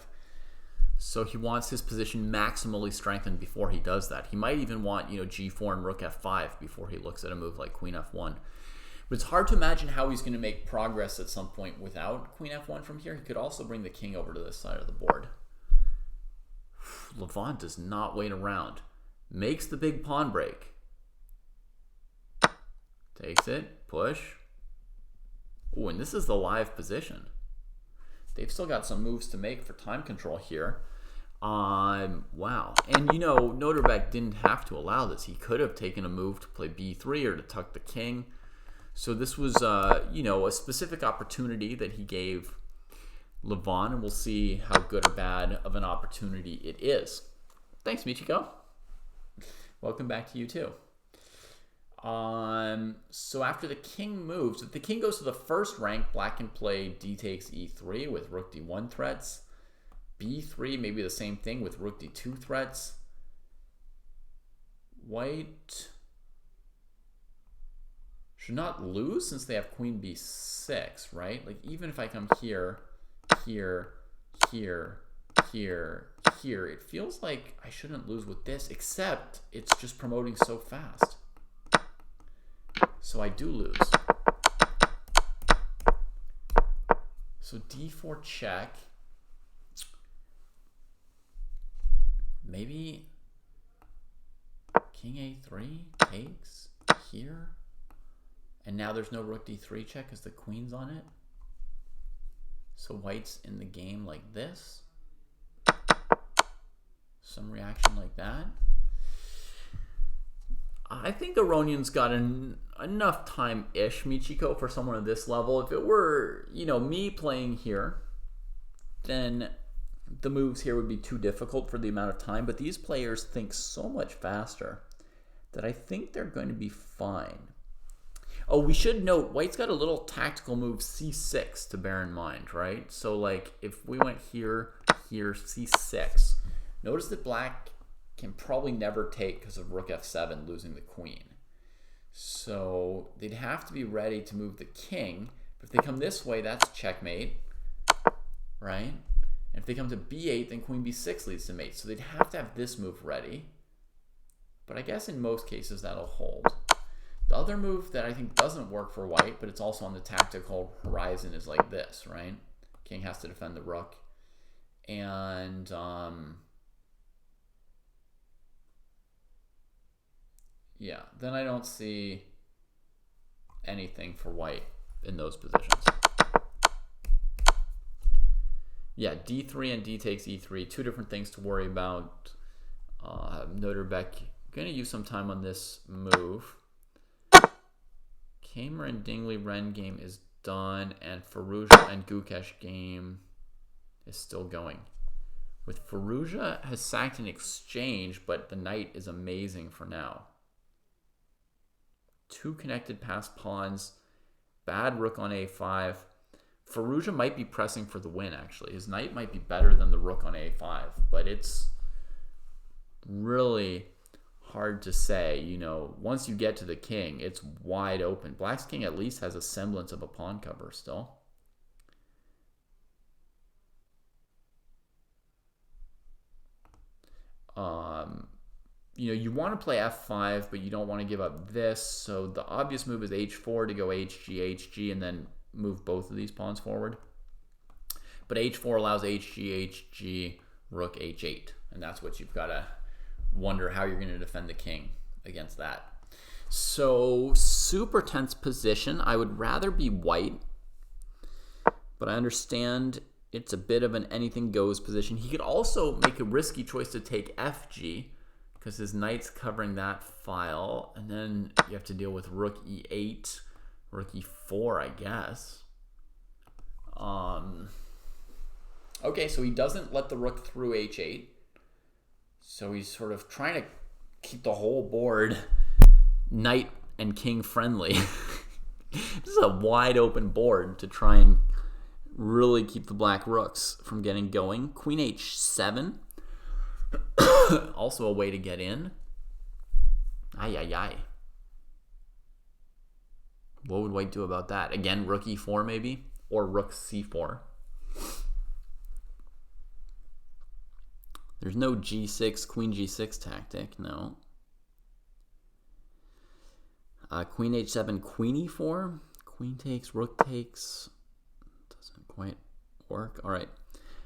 So he wants his position maximally strengthened before he does that. He might even want, you know, g4 and rook f5 before he looks at a move like queen f1. But it's hard to imagine how he's going to make progress at some point without queen f1 from here. He could also bring the king over to this side of the board. Levant does not wait around. Makes the big pawn break. Takes it. Push. Oh, and this is the live position. They've still got some moves to make for time control here. Wow. And, you know, Noterbeck didn't have to allow this. He could have taken a move to play b3 or to tuck the king. So this was, you know, a specific opportunity that he gave Levant, and we'll see how good or bad of an opportunity it is. Thanks, Michiko. Welcome back to you too. So after the king moves, if the king goes to the first rank, black can play d takes e3 with rook d1 threats. b3, maybe the same thing with rook d2 threats. White should not lose since they have queen b6, right? Like, even if I come here, here, here, here, here, it feels like I shouldn't lose with this, except it's just promoting so fast. So I do lose. So d4 check. Maybe king a3 takes here. And now there's no rook d3 check because the queen's on it. So white's in the game like this. Some reaction like that. I think Aronion's got enough time-ish, Michiko, for someone at this level. If it were, you know, me playing here, then the moves here would be too difficult for the amount of time. But these players think so much faster that I think they're going to be fine. Oh, we should note, white's got a little tactical move, c6, to bear in mind, right? So, like, if we went here, here, c6, notice that black can probably never take because of rook f7, losing the queen. So they'd have to be ready to move the king. But if they come this way, that's checkmate, right? And if they come to b8, then queen b6 leads to mate. So they'd have to have this move ready. But I guess in most cases that'll hold. The other move that I think doesn't work for white, but it's also on the tactical horizon, is like this, right? King has to defend the rook. And yeah, then I don't see anything for white in those positions. Yeah, d3 and d takes e3, two different things to worry about. Noterbeck going to use some time on this move. Kamer and Dingley Ren game is done, and Firouzja and Gukesh game is still going. With Firouzja has sacked an exchange, but the knight is amazing for now. Two connected passed pawns, bad rook on a5. Firouzja might be pressing for the win, actually. His knight might be better than the rook on a5, but it's really hard to say. You know, once you get to the king, it's wide open. Black's king at least has a semblance of a pawn cover still. You know, you want to play f5, but you don't want to give up this. So the obvious move is h4 to go hg, hg, and then move both of these pawns forward. But h4 allows hg, hg, rook h8. And that's what you've got to wonder how you're going to defend the king against that. So super tense position. I would rather be white, but I understand it's a bit of an anything goes position. He could also make a risky choice to take fg, because his knight's covering that file, and then you have to deal with rook e8, rook e4, I guess. Okay, so he doesn't let the rook through h8. So he's sort of trying to keep the whole board knight and king friendly. This is a wide open board to try and really keep the black rooks from getting going. Queen h7. Also a way to get in. Ay, ay, ay. What would white do about that? Again, rook e4 maybe? Or rook c4. There's no g6, queen g6 tactic, no. Queen h7, queen e4. Queen takes, rook takes. Doesn't quite work. All right.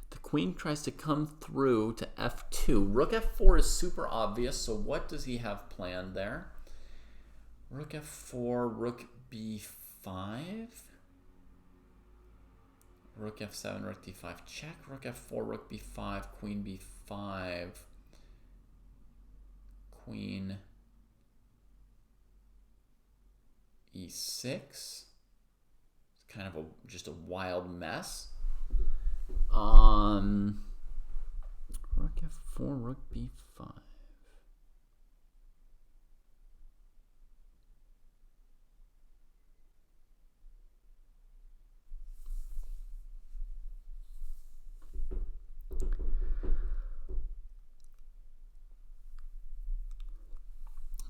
The queen tries to come through to f2. Rook f4 is super obvious, so what does he have planned there? Rook f4, rook b5. Rook f7, rook d5, check. Rook f4, rook b5, queen b5. Queen e6. It's kind of just a wild mess. Rook f4, rook b5.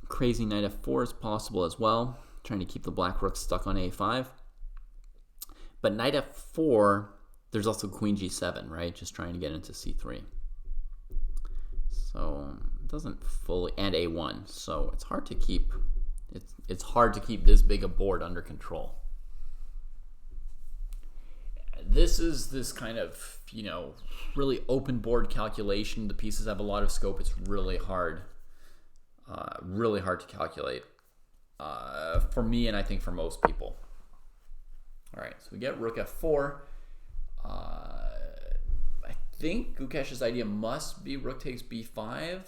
Crazy knight f4 is possible as well, trying to keep the black rook stuck on a5. But knight f4, there's also queen g7, right? Just trying to get into c3. So it doesn't fully, and a1. So it's hard to keep. It's hard to keep this big a board under control. This is this kind of, you know, really open board calculation. The pieces have a lot of scope. It's really hard to calculate for me, and I think for most people. All right, so we get rook f4. I think Gukesh's idea must be rook takes b5.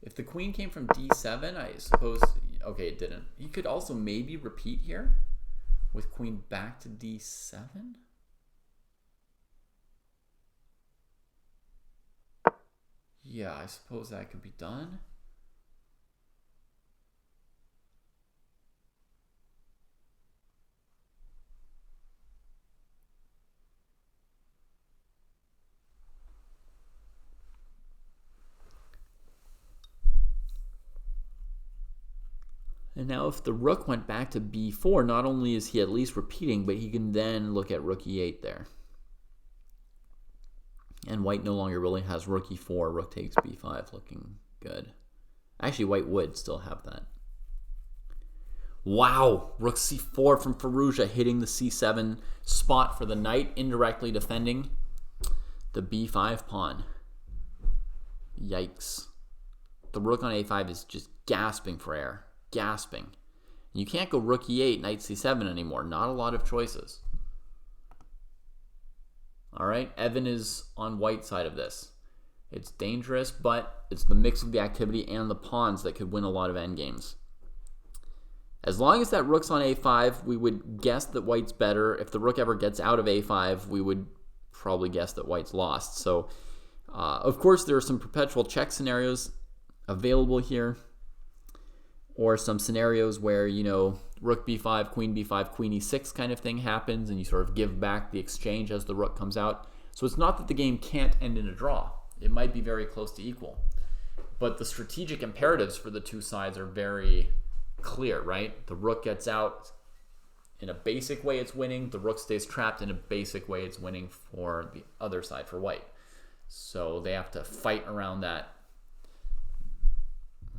If the queen came from d7, I suppose, okay, it didn't. He could also maybe repeat here with queen back to d7. Yeah, I suppose that could be done. And now if the rook went back to b4, not only is he at least repeating, but he can then look at rook e8 there. And white no longer really has rook e4, rook takes b5 looking good. Actually, white would still have that. Wow! Rook c4 from Firouzja hitting the c7 spot for the knight, indirectly defending the b5 pawn. Yikes. The rook on a5 is just gasping for air. Gasping. You can't go rook e8, knight c7 anymore. Not a lot of choices. All right, Evan is on white side of this. It's dangerous, but it's the mix of the activity and the pawns that could win a lot of endgames. As long as that rook's on a5, we would guess that white's better. If the rook ever gets out of a5, we would probably guess that white's lost. So, of course, there are some perpetual check scenarios available here, or some scenarios where, you know, rook b5, queen e6 kind of thing happens, and you sort of give back the exchange as the rook comes out. So it's not that the game can't end in a draw. It might be very close to equal. But the strategic imperatives for the two sides are very clear, right? The rook gets out. In a basic way, it's winning. The rook stays trapped. In a basic way, it's winning for the other side, for white. So they have to fight around that,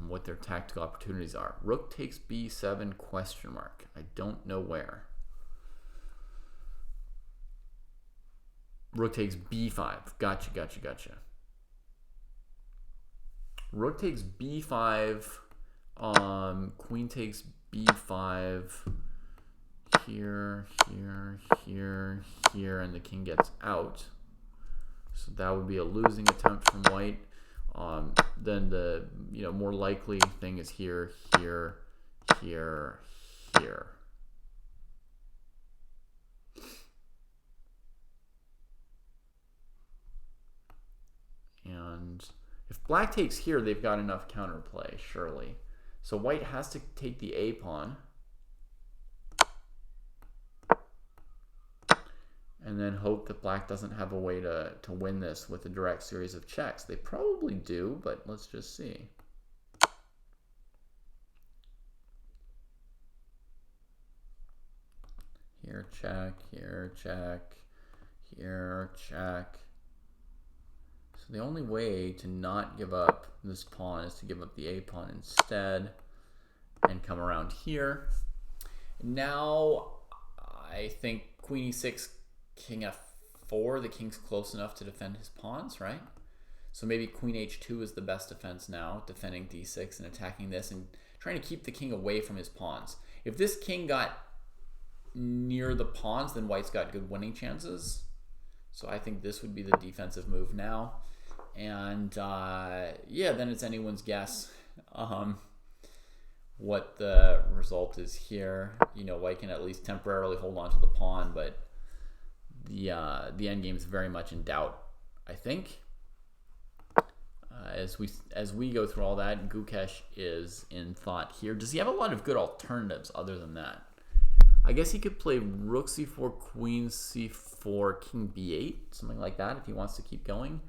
what their tactical opportunities are. Rook takes b7 question mark. I don't know where. Rook takes b5. Gotcha, gotcha, gotcha. Rook takes b5. Queen takes b5. Here, here, here, here, and the king gets out. So that would be a losing attempt from white. Then the more likely thing is here, here, here, here. And if black takes here, they've got enough counterplay, surely. So white has to take the a pawn. And then hope that black doesn't have a way to win this with a direct series of checks. They probably do, but let's just see. Here, check, here, check, here, check. So the only way to not give up this pawn is to give up the a pawn instead and come around here. Now, I think queen e6, king f4, the king's close enough to defend his pawns, right? So maybe queen h2 is the best defense now, defending d6 and attacking this and trying to keep the king away from his pawns. If this king got near the pawns, then white's got good winning chances. So I think this would be the defensive move now. And yeah, then it's anyone's guess what the result is here. White can at least temporarily hold on to the pawn, but the end game is very much in doubt, I think. As we go through all that, Gukesh is in thought here. Does he have a lot of good alternatives other than that? I guess he could play rook c4, queen c4, king b8, something like that if he wants to keep going.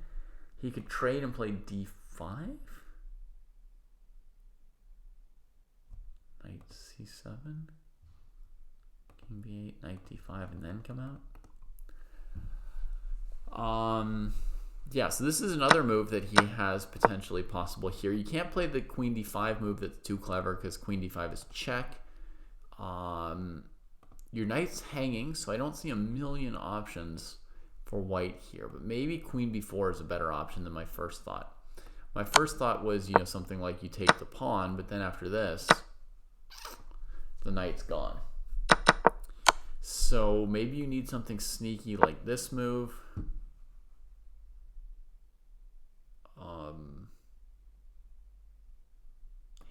He could trade and play d5. Knight c7, king b8, knight d5, and then come out. Yeah, so this is another move that he has potentially possible here. You can't play the queen d5 move, that's too clever because queen d5 is check. Your knight's hanging, so I don't see a million options for white here, but maybe queen b4 is a better option than my first thought. My first thought was, something like you take the pawn, but then after this, the knight's gone. So maybe you need something sneaky like this move.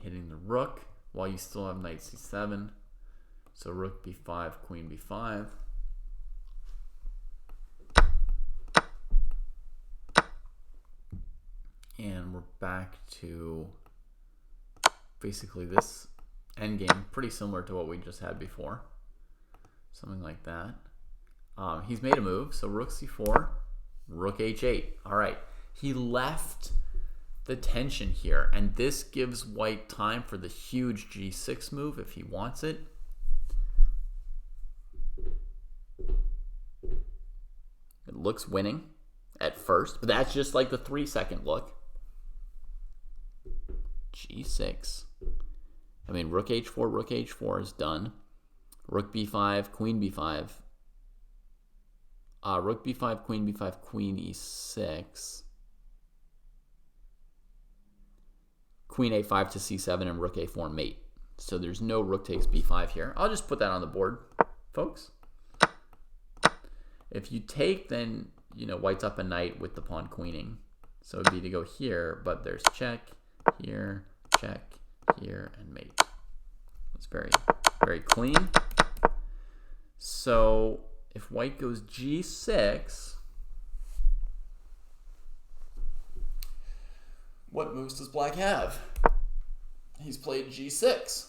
Hitting the rook while you still have knight c7. So rook b5, queen b5. And we're back to basically this endgame, pretty similar to what we just had before. Something like that. He's made a move, so rook c4, rook h8. All right, he left the tension here, and this gives white time for the huge g6 move if he wants it. It looks winning at first, but that's just like the 3-second look. g6. I mean, rook h4 is done. Rook b5, queen b5. Rook b5, queen b5, queen e6. Queen a5 to c7 and rook a4 mate. So there's no rook takes b5 here. I'll just put that on the board, folks. If you take, then, white's up a knight with the pawn queening. So it'd be to go here, but there's check, here, check, here, and mate. It's very, very clean. So if white goes g6, what moves does black have? He's played g6.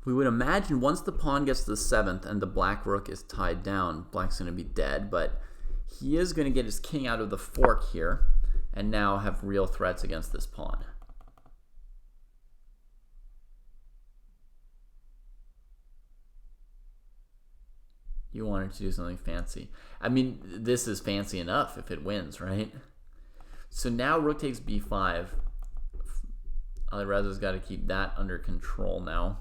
We would imagine once the pawn gets to the 7th and the black rook is tied down, black's going to be dead, but he is going to get his king out of the fork here and now have real threats against this pawn. You wanted to do something fancy. I mean, this is fancy enough if it wins, right? So now rook takes b5. Alirez's got to keep that under control now.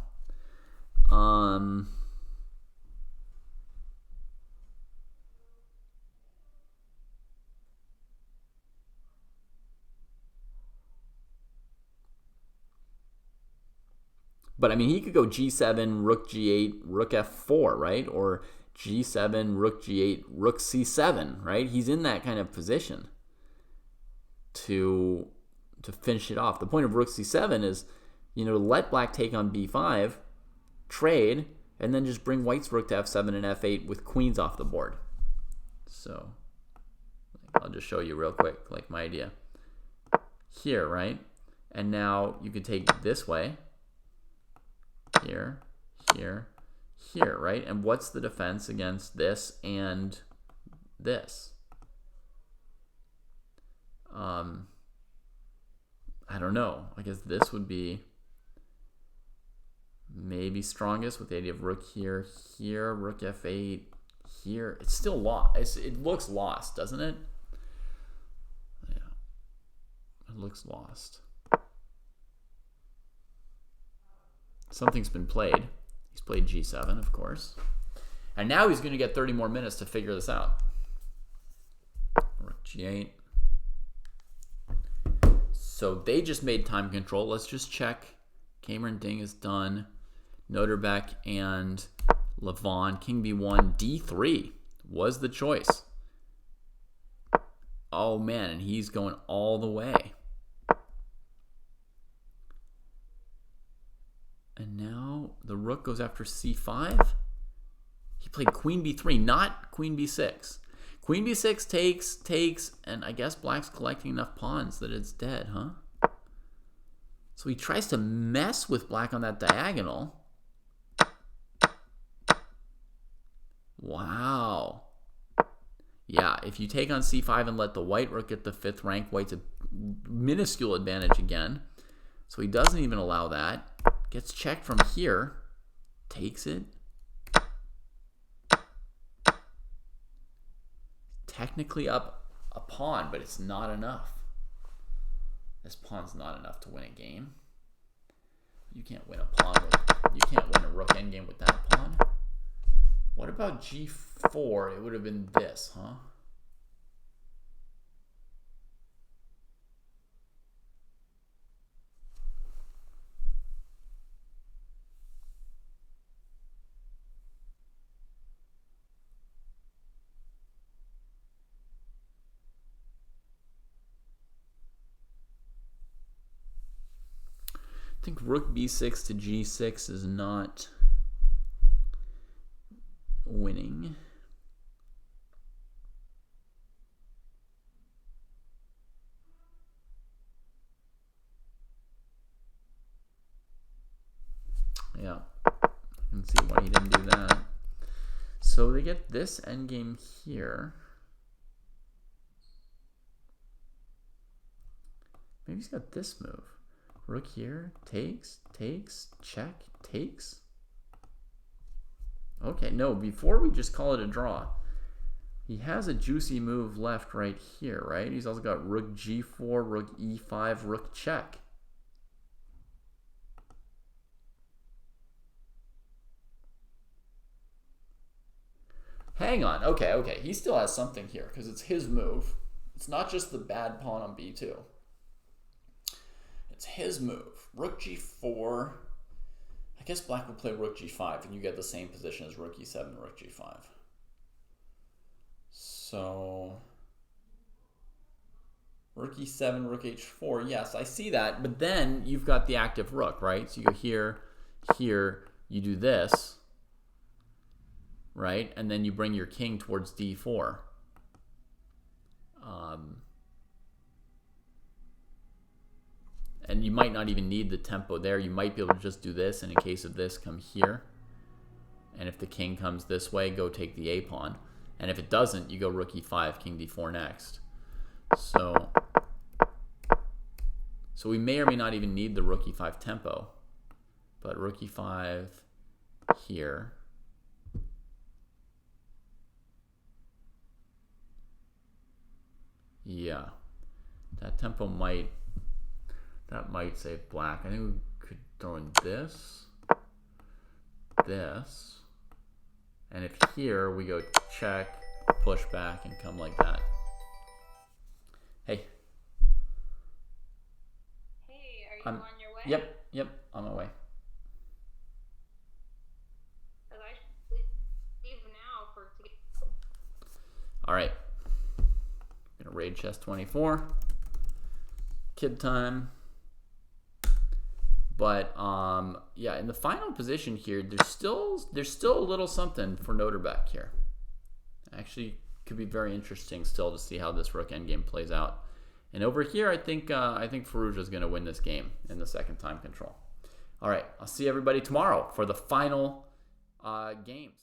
But I mean, he could go g7, rook g8, rook f4, right? Or g7, rook g8, rook c7, right? He's in that kind of position to finish it off. The point of rook c7 is, you know, let black take on b5, trade, and then just bring white's rook to f7 and f8 with queens off the board. So I'll just show you real quick, like my idea. Here, right? And now you could take this way. Here, here, here, right? And what's the defense against this and this? I don't know. I guess this would be maybe strongest with the idea of rook here, here, rook f8, here. It's still lost. It looks lost, doesn't it? Yeah, it looks lost. Something's been played. He's played g7, of course. And now he's going to get 30 more minutes to figure this out. Rook g8. So they just made time control. Let's just check. Cameron Ding is done. Noterbeck and Levon. King b1. d3 was the choice. Oh, man. And he's going all the way. And now the rook goes after c5. He played queen b3, not queen b6. Queen b6 takes, and I guess black's collecting enough pawns that it's dead, huh? So he tries to mess with black on that diagonal. Wow. Yeah, if you take on c5 and let the white rook get the 5th rank, white's a minuscule advantage again. So he doesn't even allow that. Gets checked from here. Takes it. Technically up a pawn, but it's not enough. This pawn's not enough to win a game. You can't win a pawn you can't win a rook endgame with that pawn. What about g4? It would have been this, huh? I think rook b6 to g6 is not winning. Yeah, I can see why he didn't do that. So they get this endgame here. Maybe he's got this move. Rook here, takes, check, takes. Okay, no, before we just call it a draw, he has a juicy move left right here, right? He's also got rook g4, rook e5, rook check. Hang on, okay, he still has something here because it's his move. It's not just the bad pawn on b2. It's his move. Rook g4. I guess black will play rook g5, and you get the same position as rook e7, rook g5. So rook e7, rook h4. Yes, I see that. But then you've got the active rook, right? So you go here, here. You do this, right? And then you bring your king towards d4. And you might not even need the tempo there. You might be able to just do this, and in case of this, come here. And if the king comes this way, go take the a pawn. And if it doesn't, you go rook e5, king d4 next. So we may or may not even need the rook e5 tempo. But rook e5 here. Yeah. That tempo might save black. I think we could throw in this, and if here we go check, push back, and come like that. Hey. Hey, are you on your way? Yep, on my way. Because I should leave now to get... All right. I'm gonna raid chess 24. Kid time. But yeah, in the final position here, there's still a little something for Noterbeck here. Actually, could be very interesting still to see how this rook endgame plays out. And over here, I think Firouzja is going to win this game in the second time control. All right, I'll see everybody tomorrow for the final games.